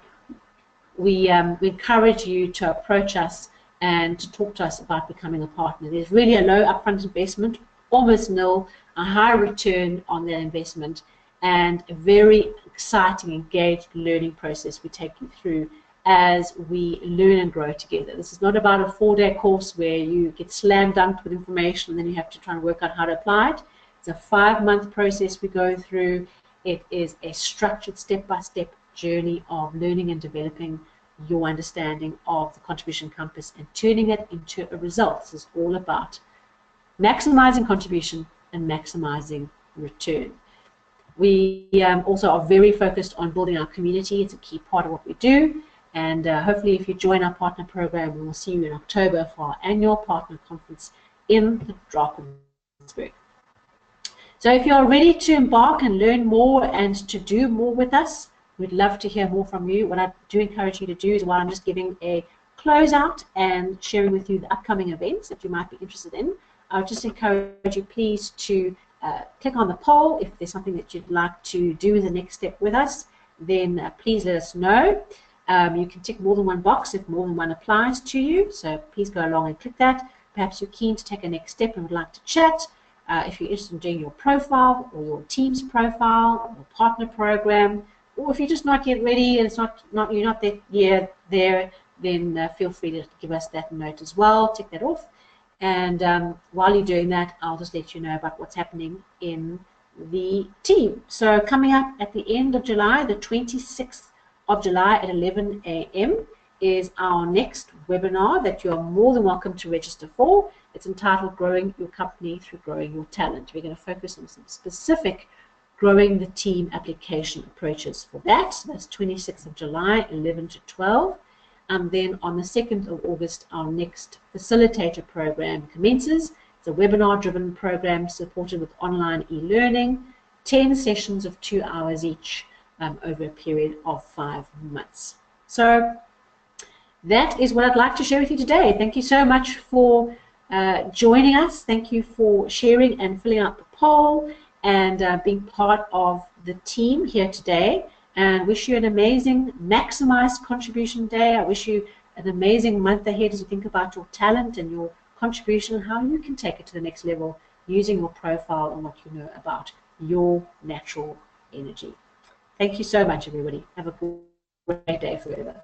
we encourage you to approach us and to talk to us about becoming a partner. There's really a low upfront investment, almost nil, a high return on that investment, and a very exciting, engaged learning process we take you through as we learn and grow together. This is not about a 4-day course where you get slam dunked with information and then you have to try and work out how to apply it. It's a 5-month process we go through. It is a structured step-by-step journey of learning and developing your understanding of the contribution compass and turning it into a result. This is all about maximizing contribution and maximizing return. We also are very focused on building our community. It's a key part of what we do. And hopefully if you join our partner program, we will see you in October for our annual partner conference in the Drakensberg. So if you're ready to embark and learn more and to do more with us, we'd love to hear more from you. What I do encourage you to do is, while I'm just giving a closeout and sharing with you the upcoming events that you might be interested in, I would just encourage you please to click on the poll. If there's something that you'd like to do as a next step with us, then please let us know. You can tick more than one box if more than one applies to you, so please go along and click that. Perhaps you're keen to take a next step and would like to chat. If you're interested in doing your profile or your team's profile or partner program, or if you're just not yet ready and you're not yet there, then feel free to give us that note as well. Tick that off. And while you're doing that, I'll just let you know about what's happening in the team. So coming up at the end of July, the 26th of July at 11 a.m. is our next webinar that you are more than welcome to register for. It's entitled Growing Your Company Through Growing Your Talent. We're going to focus on some specific growing the team application approaches for that. That's 26th of July, 11 to 12. And then on the 2nd of August, our next facilitator program commences. It's a webinar-driven program supported with online e-learning, 10 sessions of 2 hours each over a period of 5 months. So that is what I'd like to share with you today. Thank you so much for joining us. Thank you for sharing and filling out the poll and being part of the team here today. And wish you an amazing maximized contribution day. I wish you an amazing month ahead as you think about your talent and your contribution and how you can take it to the next level using your profile and what you know about your natural energy. Thank you so much, everybody. Have a great day forever.